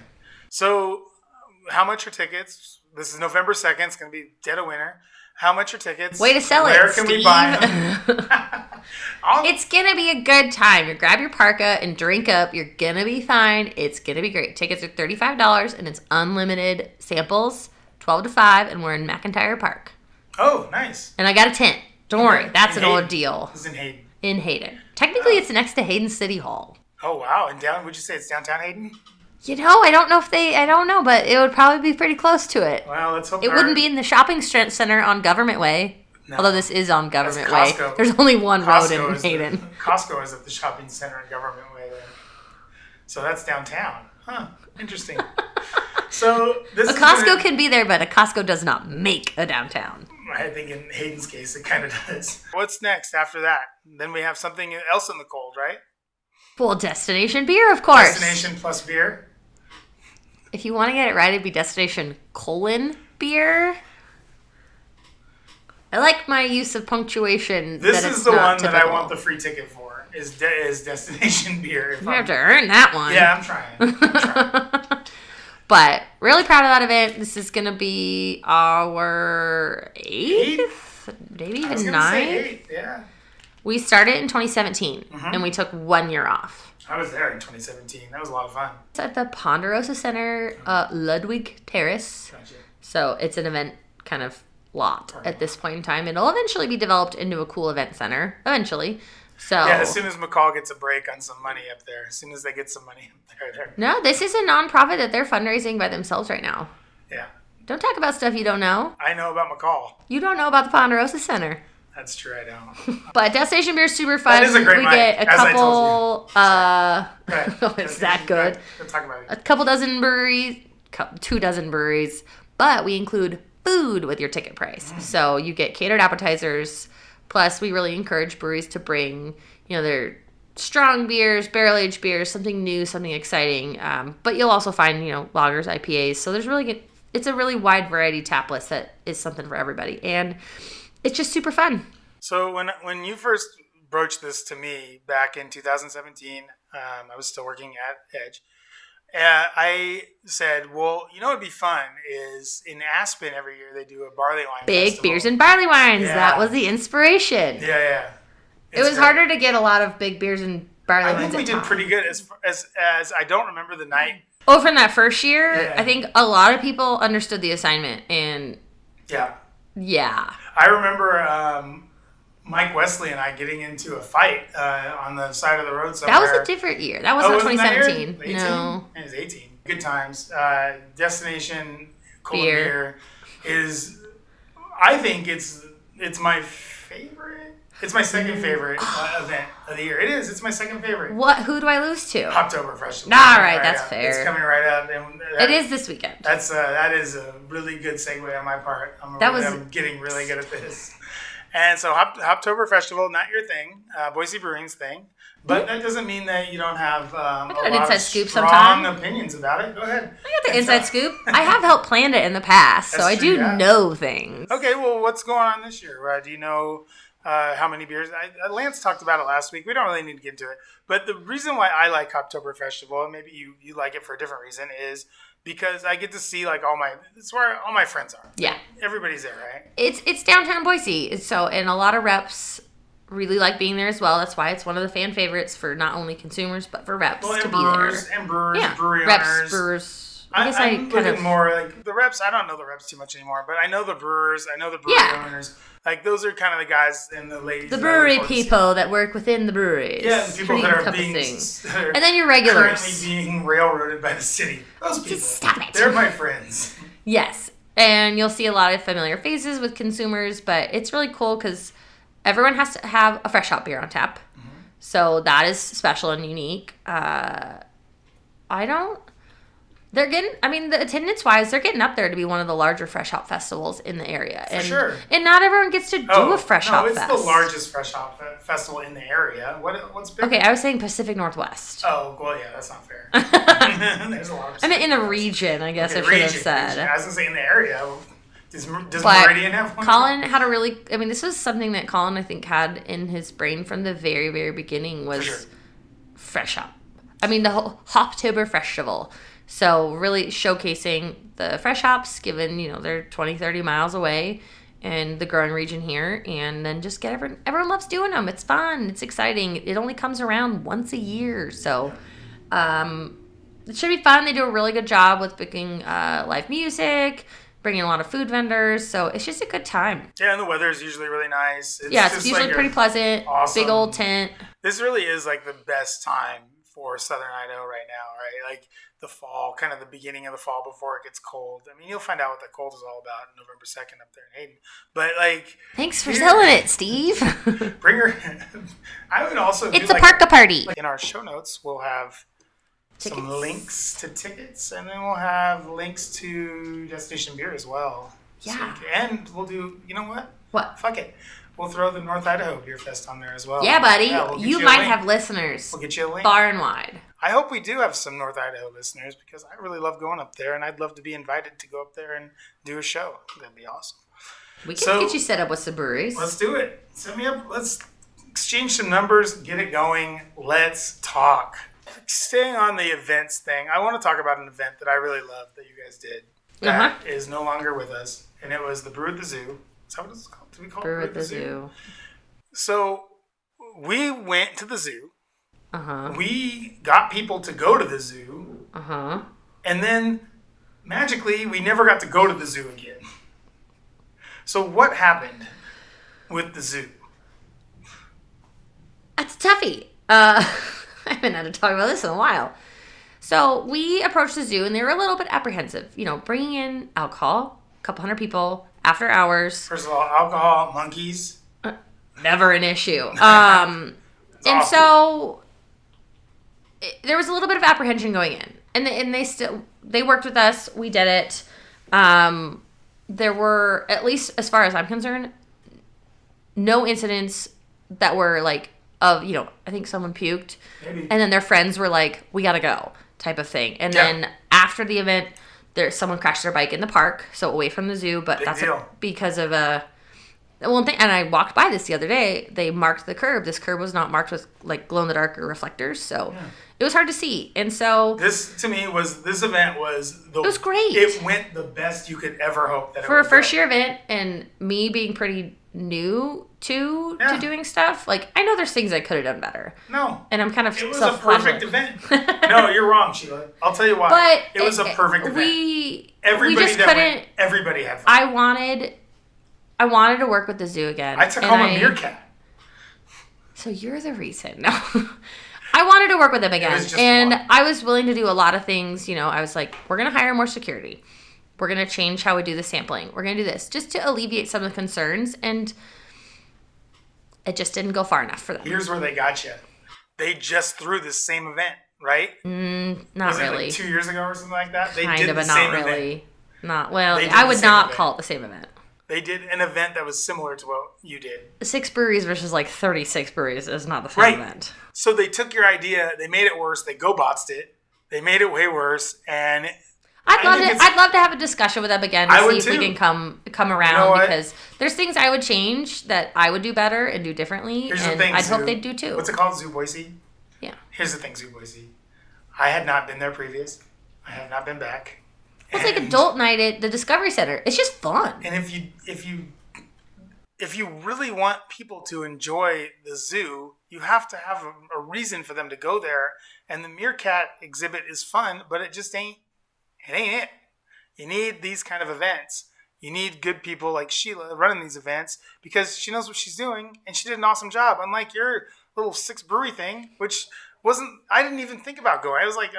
So, how much are tickets? This is November 2nd. It's going to be dead of winter. How much are tickets? Way to sell Where it, can Steve. we buy them? It's going to be a good time. You grab your parka and drink up. You're going to be fine. It's going to be great. Tickets are $35, and it's unlimited samples, 12 to 5, and we're in McIntyre Park. Oh, nice. And I got a tent. Don't worry. That's In an Hayden. ordeal. This is in Hayden. In Hayden. Technically, it's next to Hayden City Hall. Oh, wow. And would you say it's downtown Hayden? You know, I don't know, but it would probably be pretty close to it. Well, let's hope It wouldn't be in the shopping center on Government Way. No. Although this is on Government That's Way. Costco. There's only one road Costco in is Hayden. Costco is at the shopping center in Government Way there. So that's downtown. Huh. Interesting. So this A is Costco gonna- can be there, but a Costco does not make a downtown. I think in Hayden's case, it kind of does. What's next after that? Then we have something else in the cold, right? Well, Destination Beer, of course. Destination plus beer. If you want to get it right, it'd be Destination : Beer. I like my use of punctuation. This that is it's the not one that I typical. want the free ticket for. Is Destination Beer. You have to earn that one. Yeah, I'm trying. But really proud of that event. This is going to be our eighth, maybe I was even gonna say ninth. 8, yeah. We started in 2017, and we took 1 year off. I was there in 2017. That was a lot of fun. It's at the Ponderosa Center, Ludwig Terrace. Gotcha. So it's an event kind of lot at this point in time. It'll eventually be developed into a cool event center. Eventually. So Yeah, as soon as McCall gets a break on some money up there, as soon as they get some money up there. No, this is a nonprofit that they're fundraising by themselves right now. Yeah. Don't talk about stuff you don't know. I know about McCall. You don't know about the Ponderosa Center. That's true, I don't. But Destination Beer is super fun. That is a great we mic, get a as I couple. Go ahead. Oh, it's that good. Let's talk about A it. couple dozen breweries, 2 dozen breweries, but we include food with your ticket price. So you get catered appetizers. Plus, we really encourage breweries to bring, their strong beers, barrel aged beers, something new, something exciting. But you'll also find, lagers, IPAs. So there's really good. It's a really wide variety tap list that is something for everybody, and it's just super fun. So when you first broached this to me back in 2017, I was still working at Edge. I said, well, what'd be fun is in Aspen every year they do a barley wine Big festival. beers and barley wines. Yeah. That was the inspiration. Yeah. It was harder to get a lot of big beers and barley I wines. think we at did Tom. pretty good as I don't remember the night. Oh, from that first year, Yeah. I think a lot of people understood the assignment, and Yeah. yeah. I remember Mike Wesley and I getting into a fight on the side of the road somewhere. That was a different year. That was not wasn't that year? 2017. 18? No. It was 18. Good times. Destination Cold Beer. Beer is, I think it's my favorite. It's my second favorite event of the year. It is. It's my second favorite. Who do I lose to? Oktoberfest. All right, that's up. fair. It's coming right up. And It is this weekend. that is a really good segue on my part. I'm getting really good at this. And so Hoptober Festival, not your thing, Boise Brewing's thing. But that doesn't mean that you don't have got a an lot inside of scoop strong sometime. opinions about it. Go ahead. I got the inside scoop. I have helped plan it in the past, so That's I true, do yeah. know things. Okay, well, what's going on this year? Do you know how many beers? Lance talked about it last week. We don't really need to get into it. But the reason why I like Hoptober Festival, and maybe you like it for a different reason, is because I get to see it's where all my friends are. Yeah. Everybody's there, right? It's downtown Boise, and a lot of reps really like being there as well. That's why it's one of the fan favorites for not only consumers but for reps to be brewers, there. And brewers, yeah, brewery reps, owners. brewers. I'm looking more like the reps. I don't know the reps too much anymore, but I know the brewers. I know the brewery owners. Like those are kind of the guys and the ladies. The brewery people that work within the breweries. Yeah, the people that are being and then your regulars currently being railroaded by the city. Those people. Just stop it. They're my friends. Yes, and you'll see a lot of familiar faces with consumers, but it's really cool because everyone has to have a fresh hop beer on tap. Mm-hmm. So that is special and unique. The attendance-wise, they're getting up there to be one of the larger fresh hop festivals in the area. For sure. And not everyone gets to do a fresh hop fest. No, it's the largest fresh hop festival in the area. What's big? Okay, I was saying Pacific Northwest. Oh, well, yeah, that's not fair. There's a lot of I meant in the region, I guess I should have said. Region. I was going to say in the area. Does Meridian have one? Colin had this was something that Colin, I think, had in his brain from the very, very beginning was fresh hop. The whole Hoptober Festival. So really showcasing the fresh hops, given, they're 20, 30 miles away in the growing region here. And then just get everyone loves doing them. It's fun. It's exciting. It only comes around once a year. So it should be fun. They do a really good job with booking live music, bringing a lot of food vendors. So it's just a good time. Yeah, and the weather is usually really nice. It's usually pretty pleasant. Awesome. Big old tent. This really is like the best time for Southern Idaho right now, right? Like the fall, kind of the beginning of the fall before it gets cold. You'll find out what the cold is all about November 2nd up there in Hayden. But thanks for selling it, Steve. Bring her. I would also. It's a party. In our show notes, we'll have some links to tickets, and then we'll have links to Destination Beer as well. Yeah. And we'll do. You know what? What? Fuck it. We'll throw the North Idaho Beer Fest on there as well. Yeah, buddy. You might have listeners. We'll get you a link. Far and wide. I hope we do have some North Idaho listeners because I really love going up there, and I'd love to be invited to go up there and do a show. That'd be awesome. We can get you set up with some breweries. Let's do it. Set me up. Let's exchange some numbers, get it going. Let's talk. Staying on the events thing, I want to talk about an event that I really love that you guys did that is no longer with us, and it was the Brew at the Zoo. Is that what it's called? Do we call it Brew at the Zoo? So we went to the zoo. We got people to go to the zoo. And then magically we never got to go to the zoo again. So what happened with the zoo? That's a toughie. I haven't had to talk about this in a while. So we approached the zoo and they were a little bit apprehensive. Bringing in alcohol, a couple hundred people, after hours. First of all, alcohol, monkeys. Never an issue. And awesome. So there was a little bit of apprehension going in. And they worked with us. We did it. There were, at least as far as I'm concerned, no incidents that were I think someone puked. Maybe. And then their friends were like, we gotta go, type of thing. And then after the event, someone crashed their bike in the park, so away from the zoo, but that's because of and I walked by this the other day. They marked the curb. This curb was not marked with glow-in-the-dark or reflectors, so it was hard to see. And so this event was it was great. It went the best you could ever hope that for a first year event, and me being pretty new to doing stuff. I know there's things I could have done better. No, and I'm kind of it was a perfect event. No, you're wrong, Sheila. I'll tell you why. But it was a perfect event. Everybody had fun. I wanted to work with the zoo again. I took home a meerkat. So you're the reason. No. I wanted to work with them again. And I was willing to do a lot of things. I was like, we're going to hire more security. We're going to change how we do the sampling. We're going to do this just to alleviate some of the concerns. And it just didn't go far enough for them. Here's where they got you. They just threw this same event, right? Not really. Was it 2 years ago or something like that? They kind did of, the but same not really. Event. Not well. I would not call it the same event. They did an event that was similar to what you did. 6 breweries versus 36 breweries is not the same event. So they took your idea, they made it worse, they go-botsed it, they made it way worse, and I'd love to have a discussion with them again to see if we can come around because there's things I would change that I would do better and do differently. Here's and the thing, I'd hope they'd do too. What's it called? Zoo Boise? Yeah. Here's the thing, Zoo Boise. I had not been there previous. I have not been back. Well, it's like adult night at the Discovery Center. It's just fun. And if if you really want people to enjoy the zoo, you have to have a reason for them to go there. And the meerkat exhibit is fun, but it just ain't it. You need these kind of events. You need good people like Sheila running these events because she knows what she's doing and she did an awesome job. Unlike your little 6 brewery thing, which I didn't even think about going. I was like,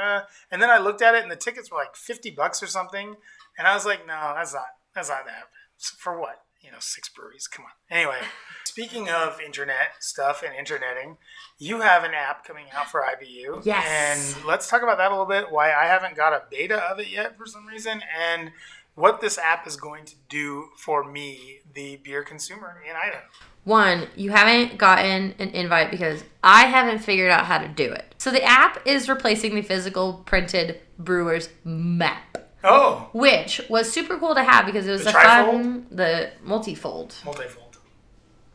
and then I looked at it and the tickets were like $50 or something. And I was like, no, that's not that. For what? 6 breweries. Come on. Anyway, speaking of internet stuff and interneting, you have an app coming out for IBU. Yes. And let's talk about that a little bit, why I haven't got a beta of it yet for some reason, and what this app is going to do for me, the beer consumer in Idaho. 1, you haven't gotten an invite because I haven't figured out how to do it. So the app is replacing the physical printed brewer's map. Oh. Which was super cool to have because it was the multifold. Multifold.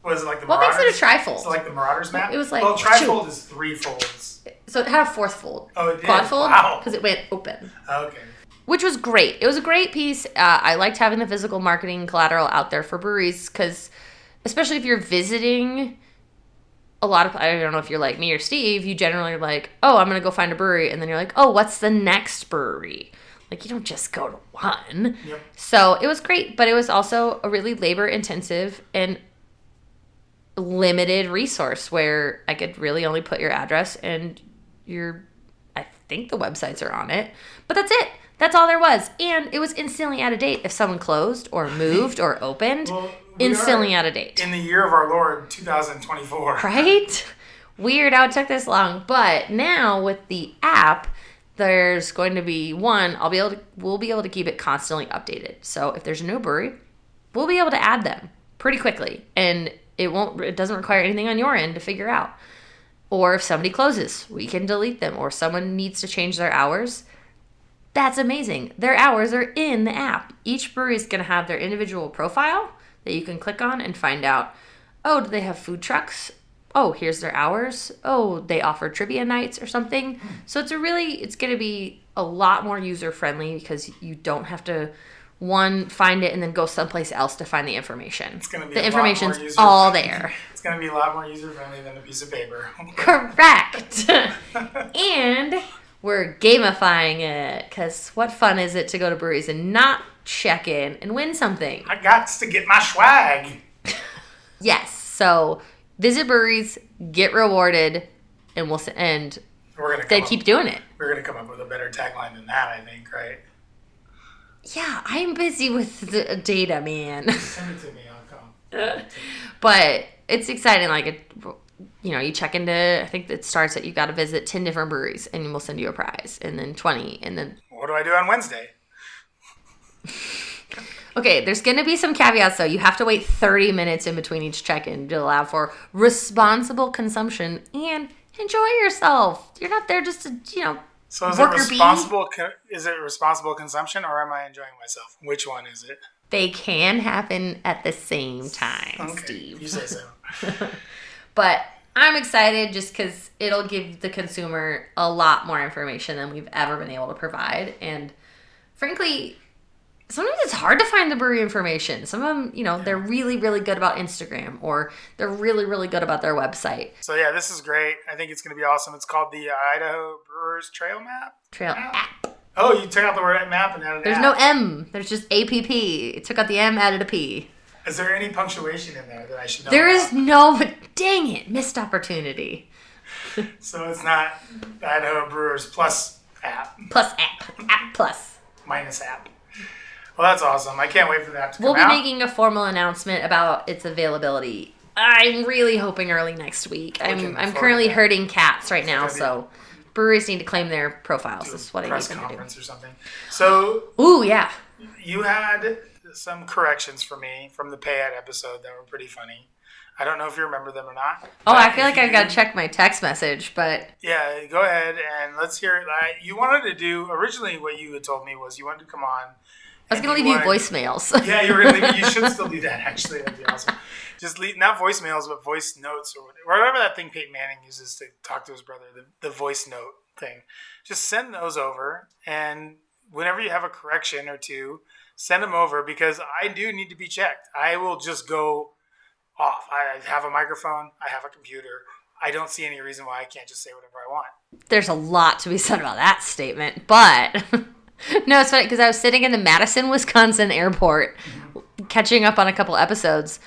Was it like the What Marauders? Makes it a trifold? Is it like the Marauders map? It was like... Well, trifold is 3 folds. So it had a 4th fold. Oh, it did? Quad fold? Wow. Because it went open. Okay. Which was great. It was a great piece. I liked having the physical marketing collateral out there for breweries because, especially if you're visiting... I don't know if you're like me or Steve, you generally are like, oh, I'm going to go find a brewery. And then you're like, oh, what's the next brewery? Like, you don't just go to one. Yep. So it was great, but it was also a really labor-intensive and limited resource where I could really only put your address and I think the websites are on it. But that's it. That's all there was. And it was instantly out of date. If someone closed or moved or opened, instantly out of date. In the year of our Lord, 2024. Right? Weird how it took this long. But now with the app... there's going to be we'll be able to keep it constantly updated. So if there's a new brewery, we'll be able to add them pretty quickly. And it doesn't require anything on your end to figure out. Or if somebody closes, we can delete them. Or someone needs to change their hours. That's amazing. Their hours are in the app. Each brewery is going to have their individual profile that you can click on and find out, oh, do they have food trucks? Oh, here's their hours. Oh, they offer trivia nights or something. So it's going to be a lot more user-friendly because you don't have to, find it and then go someplace else to find the information. It's going to be the information's all there. It's going to be a lot more user-friendly than a piece of paper. Correct. And we're gamifying it because what fun is it to go to breweries and not check in and win something? I got to get my swag. Yes. So... visit breweries, get rewarded, and they keep doing it. We're going to come up with a better tagline than that, I think, right? Yeah, I'm busy with the data, man. Send it to me, I'll come. But it's exciting. Like, you check into, I think it starts at you got to visit 10 different breweries, and we'll send you a prize, and then 20, and then... what do I do on Wednesday? Okay, there's going to be some caveats, though. You have to wait 30 minutes in between each check-in to allow for responsible consumption and enjoy yourself. You're not there just to, So is it responsible consumption or am I enjoying myself? Which one is it? They can happen at the same time, okay, Steve. You say so. But I'm excited just because it'll give the consumer a lot more information than we've ever been able to provide. And frankly... sometimes it's hard to find the brewery information. Some of them, they're really, really good about Instagram or they're really, really good about their website. So, yeah, this is great. I think it's going to be awesome. It's called the Idaho Brewers Trail Map. App. Oh, you took out the word map and added There's app. no M. There's just APP. It took out the M, added a P. Is there any punctuation in there that I should know There about? is no, dang it, missed opportunity. So it's not Idaho Brewers plus app. Plus app. App plus. Minus app. Well, that's awesome. I can't wait for that to come We'll be out. making a formal announcement about its availability. I'm really hoping early next week. I'm currently herding cats right now, so breweries need to claim their profiles. This is what I need them to do. Press conference or something. So, ooh, yeah. You had some corrections for me from the Payette episode that were pretty funny. I don't know if you remember them or not. Oh, I feel like I've got to check my text message, but... yeah, go ahead and let's hear it. You wanted to do... originally what you had told me was you wanted to come on... I was going to leave you voicemails. Yeah, you were going to leave. You should still do that, actually. That'd be awesome. Just leave, not voicemails, but voice notes or whatever that thing Peyton Manning uses to talk to his brother, the voice note thing. Just send those over, and whenever you have a correction or two, send them over because I do need to be checked. I will just go off. I have a microphone. I have a computer. I don't see any reason why I can't just say whatever I want. There's a lot to be said about that statement, but no, it's funny because I was sitting in the Madison, Wisconsin airport catching up on a couple episodes,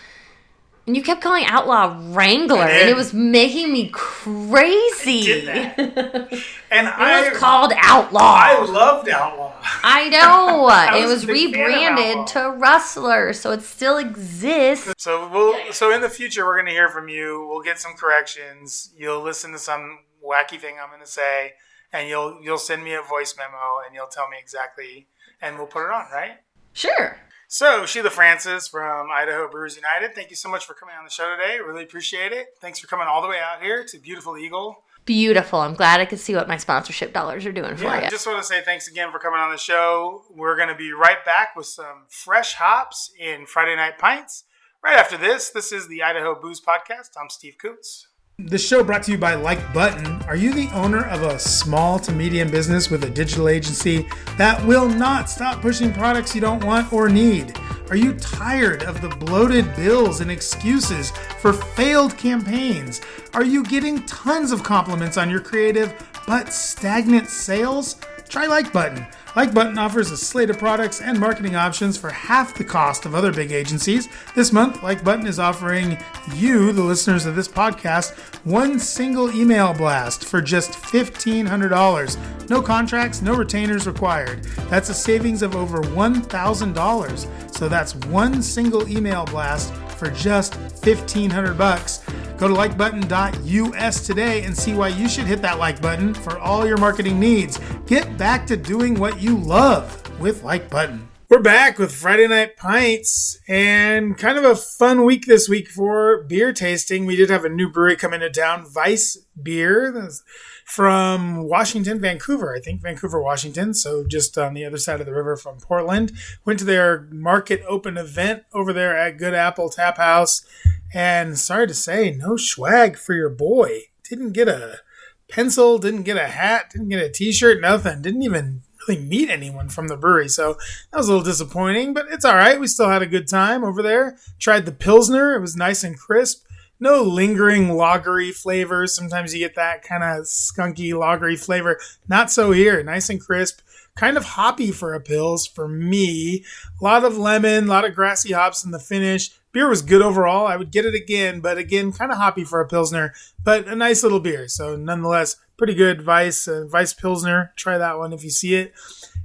and you kept calling Outlaw Wrangler, and it was making me crazy. I did that. And it was called Outlaw. I loved Outlaw. I know. I It was a big fan of rebranded Outlaw. to Rustler, so it still exists. So in the future, we're going to hear from you. We'll get some corrections. You'll listen to some wacky thing I'm going to say, and you'll send me a voice memo, and you'll tell me exactly, and we'll put it on, right? Sure. So, Sheila Francis from Idaho Brewers United, thank you so much for coming on the show today. Really appreciate it. Thanks for coming all the way out here to beautiful Eagle. Beautiful. I'm glad I could see what my sponsorship dollars are doing for you. I just want to say thanks again for coming on the show. We're going to be right back with some fresh hops in Friday Night Pints. Right after this is the Idaho Booze Podcast. I'm Steve Kuntz. This show brought to you by Like Button. Are you the owner of a small to medium business with a digital agency that will not stop pushing products you don't want or need? Are you tired of the bloated bills and excuses for failed campaigns? Are you getting tons of compliments on your creative but stagnant sales? Try Like Button. Like Button offers a slate of products and marketing options for half the cost of other big agencies. This month, Like Button is offering you, the listeners of this podcast, one single email blast for just $1,500. No contracts, no retainers required. That's a savings of over $1,000. So that's one single email blast for just $1,500. Go to likebutton.us today and see why you should hit that like button for all your marketing needs. Get back to doing what you love with Like Button. We're back with Friday Night Pints and kind of a fun week this week for beer tasting. We did have a new brewery come into town, Vice Beer, from Washington, Vancouver, Washington. So just on the other side of the river from Portland. Went to their market open event over there at Good Apple Tap House. And sorry to say, no swag for your boy. Didn't get a pencil, didn't get a hat, didn't get a t-shirt, nothing. Didn't even really meet anyone from the brewery. So that was a little disappointing, but it's all right. We still had a good time over there. Tried the Pilsner. It was nice and crisp. No lingering lagery flavors. Sometimes you get that kind of skunky lagery flavor. Not so here. Nice and crisp. Kind of hoppy for a Pils for me. A lot of lemon, a lot of grassy hops in the finish. Beer was good overall. I would get it again, but again, kind of hoppy for a Pilsner, but a nice little beer. So nonetheless, pretty good Vice Pilsner. Try that one if you see it.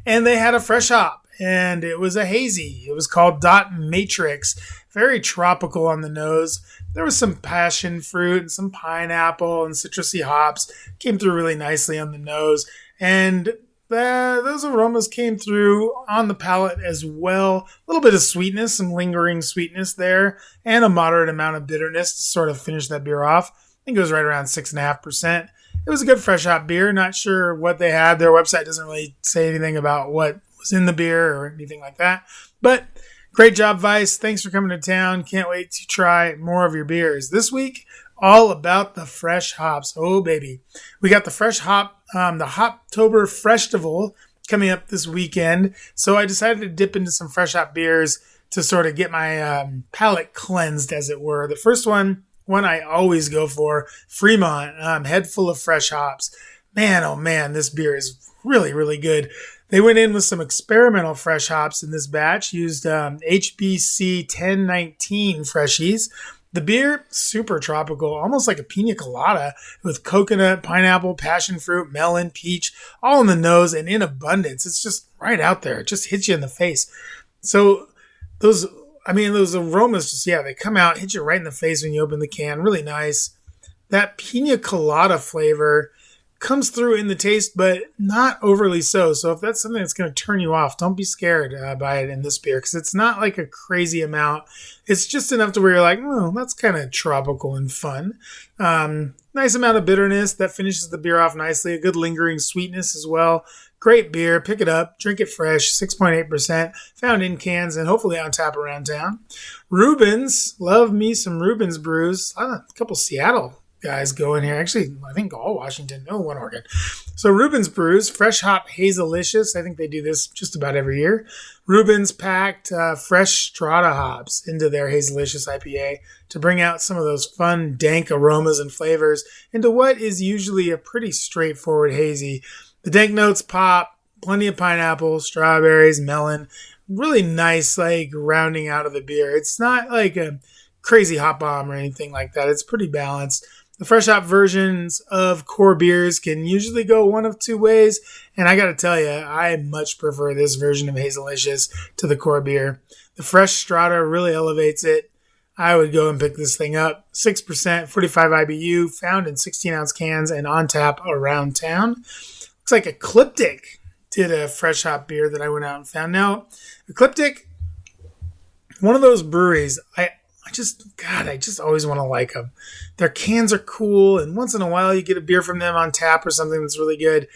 And they had a fresh hop, and it was a hazy. It was called Dot Matrix. Very tropical on the nose. There was some passion fruit and some pineapple and citrusy hops. Came through really nicely on the nose. And those aromas came through on the palate as well. A little bit of sweetness, some lingering sweetness there, and a moderate amount of bitterness to sort of finish that beer off. I think it was right around 6.5%. It was a good fresh hop beer. Not sure what they had. Their website doesn't really say anything about what was in the beer or anything like that. But great job, Vice. Thanks for coming to town. Can't wait to try more of your beers. This week, all about the fresh hops. Oh, baby. We got the fresh hop, the Hoptober Freshtival coming up this weekend. So I decided to dip into some fresh hop beers to sort of get my palate cleansed, as it were. The first one I always go for, Fremont, head full of fresh hops. Man, oh man, this beer is really, really good. They went in with some experimental fresh hops in this batch, used HBC 1019 freshies. The beer, super tropical, almost like a pina colada with coconut, pineapple, passion fruit, melon, peach, all in the nose and in abundance. It's just right out there. It just hits you in the face. So those aromas just, they come out, hit you right in the face when you open the can. Really nice. That pina colada flavor comes through in the taste, but not overly so. So if that's something that's going to turn you off, don't be scared by it in this beer, because it's not like a crazy amount. It's just enough to where you're like, oh, that's kind of tropical and fun. Nice amount of bitterness that finishes the beer off nicely. A good lingering sweetness as well. Great beer. Pick it up. Drink it fresh. 6.8%. Found in cans and hopefully on tap around town. Reuben's. Love me some Reuben's brews. A couple Seattle guys going here. Actually, I think all Washington. No, one Oregon. So Reuben's Brews, fresh hop Hazelicious. I think they do this just about every year. Reuben's packed fresh strata hops into their Hazelicious IPA to bring out some of those fun, dank aromas and flavors into what is usually a pretty straightforward hazy. The dank notes pop, plenty of pineapple, strawberries, melon. Really nice, like, rounding out of the beer. It's not like a crazy hop bomb or anything like that. It's pretty balanced. The fresh hop versions of core beers can usually go one of two ways, and I got to tell you, I much prefer this version of Hazelicious to the core beer. The fresh strata really elevates it. I would go and pick this thing up. 6%, 45 IBU, found in 16-ounce cans and on tap around town. Looks like Ecliptic did a fresh hop beer that I went out and found. Now, Ecliptic, one of those breweries, I just always want to like them. Their cans are cool, and once in a while you get a beer from them on tap or something that's really good.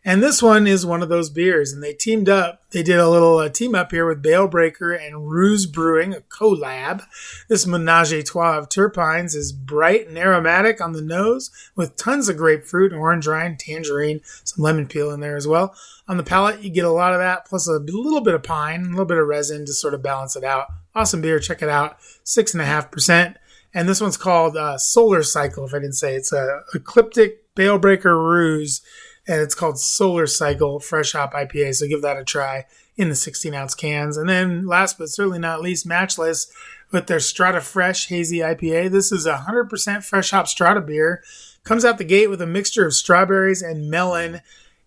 And this one is one of those beers, and they teamed up. They did a little team up here with Bale Breaker and Ruse Brewing, a collab. This menage a trois of terpenes is bright and aromatic on the nose with tons of grapefruit, orange rind, tangerine, some lemon peel in there as well. On the palate, you get a lot of that, plus a little bit of pine, a little bit of resin to sort of balance it out. Awesome beer. Check it out. 6.5%. And this one's called Solar Cycle, if I didn't say. It's a Ecliptic Bale Breaker Ruse, and it's called Solar Cycle Fresh Hop IPA. So give that a try in the 16-ounce cans. And then last but certainly not least, Matchless with their Strata Fresh Hazy IPA. This is a 100% fresh hop Strata beer. Comes out the gate with a mixture of strawberries and melon.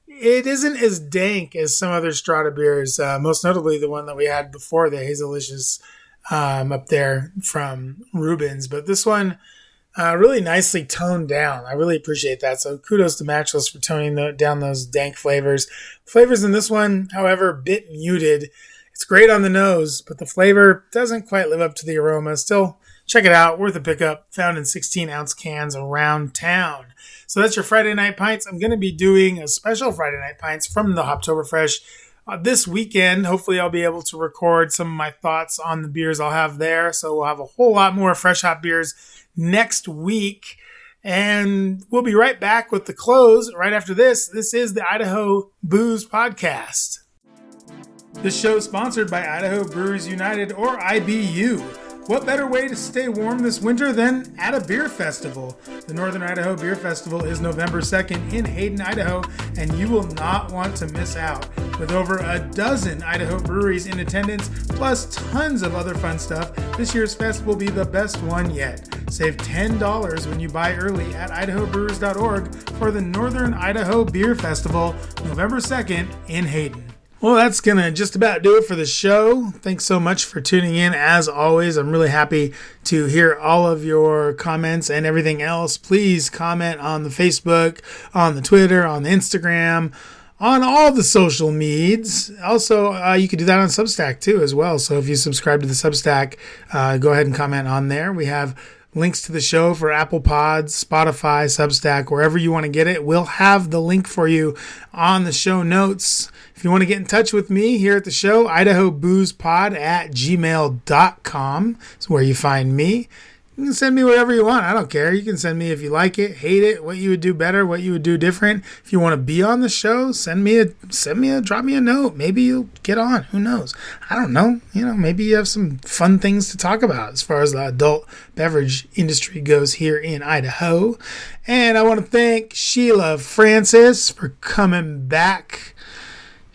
It isn't as dank as some other Strata beers, most notably the one that we had before, the Hazelicious up there from Reuben's. But this one really nicely toned down. I really appreciate that. So kudos to Matchless for toning down those dank flavors. Flavors in this one, however, a bit muted. It's great on the nose, but the flavor doesn't quite live up to the aroma. Still, check it out. Worth a pickup. Found in 16-ounce cans around town. So that's your Friday Night Pints. I'm going to be doing a special Friday Night Pints from the Hoptoberfresh this weekend. Hopefully I'll be able to record some of my thoughts on the beers I'll have there. So we'll have a whole lot more fresh hop beers next week. And we'll be right back with the close right after this. This is the Idaho Booze Podcast. This show is sponsored by Idaho Brewers United, or IBU. What better way to stay warm this winter than at a beer festival? The Northern Idaho Beer Festival is November 2nd in Hayden, Idaho, and you will not want to miss out. With over a dozen Idaho breweries in attendance, plus tons of other fun stuff, this year's fest will be the best one yet. Save $10 when you buy early at idahobrewers.org for the Northern Idaho Beer Festival, November 2nd in Hayden. Well, that's going to just about do it for the show. Thanks so much for tuning in. As always, I'm really happy to hear all of your comments and everything else. Please comment on the Facebook, on the Twitter, on the Instagram, on all the social medias. Also, you can do that on Substack too as well. So if you subscribe to the Substack, go ahead and comment on there. We have links to the show for Apple Pods, Spotify, Substack, wherever you want to get it. We'll have the link for you on the show notes. If you want to get in touch with me here at the show, idahoboozepod@gmail.com is where you find me. You can send me whatever you want. I don't care. You can send me if you like it, hate it, what you would do better, what you would do different. If you want to be on the show, drop me a note. Maybe you'll get on. Who knows? I don't know. Maybe you have some fun things to talk about as far as the adult beverage industry goes here in Idaho. And I want to thank Sheila Francis for coming back.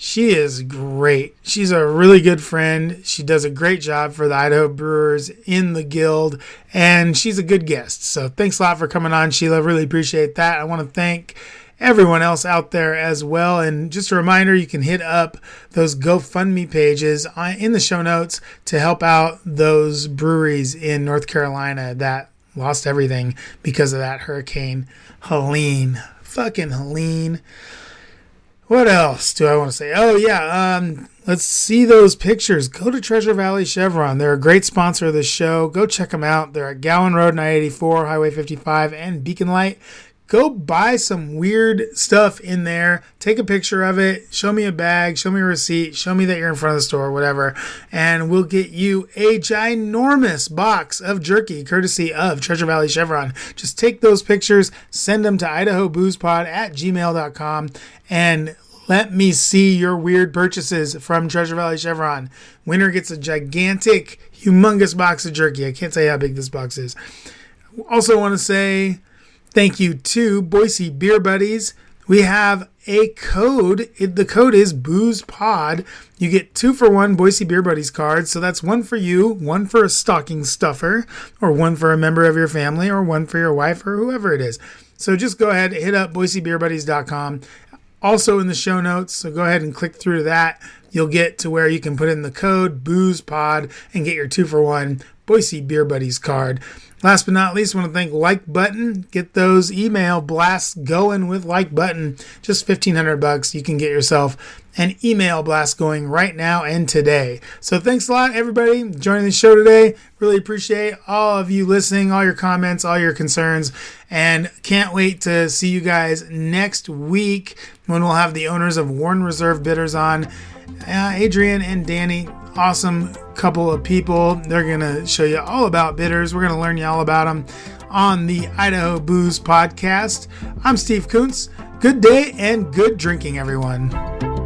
She is great. She's a really good friend. She does a great job for the Idaho Brewers in the Guild, and she's a good guest. So thanks a lot for coming on, Sheila. Really appreciate that. I want to thank everyone else out there as well. And just a reminder, you can hit up those GoFundMe pages in the show notes to help out those breweries in North Carolina that lost everything because of that Hurricane Helene. Fucking Helene. What else do I want to say? Oh, yeah. Let's see those pictures. Go to Treasure Valley Chevron. They're a great sponsor of the show. Go check them out. They're at Gowan Road, 984, Highway 55, and Beacon Light. go buy some weird stuff in there. Take a picture of it. Show me a bag. Show me a receipt. Show me that you're in front of the store, whatever. And we'll get you a ginormous box of jerky, courtesy of Treasure Valley Chevron. Just take those pictures, send them to idahoboozepod@gmail.com, and let me see your weird purchases from Treasure Valley Chevron. Winner gets a gigantic, humongous box of jerky. I can't tell you how big this box is. Also want to say thank you to Boise Beer Buddies. We have a code. The code is BOOZEPOD. You get 2-for-1 Boise Beer Buddies cards. So that's one for you, one for a stocking stuffer, or one for a member of your family, or one for your wife, or whoever it is. So just go ahead, hit up boisebeerbuddies.com. Also in the show notes, so go ahead and click through to that. You'll get to where you can put in the code BOOZEPOD and get your 2-for-1 Boise Beer Buddies card. Last but not least, I want to thank Like Button. Get those email blasts going with Like Button. Just $1,500. You can get yourself an email blast going right now and today. So thanks a lot, everybody, joining the show today. Really appreciate all of you listening, all your comments, all your concerns, and can't wait to see you guys next week when we'll have the owners of Warren Reserve Bitters on. Adrian and Danny, awesome couple of people. They're going to show you all about bitters. We're going to learn you all about them on the Idaho Booze Podcast. I'm Steve Kuntz. Good day and good drinking, everyone.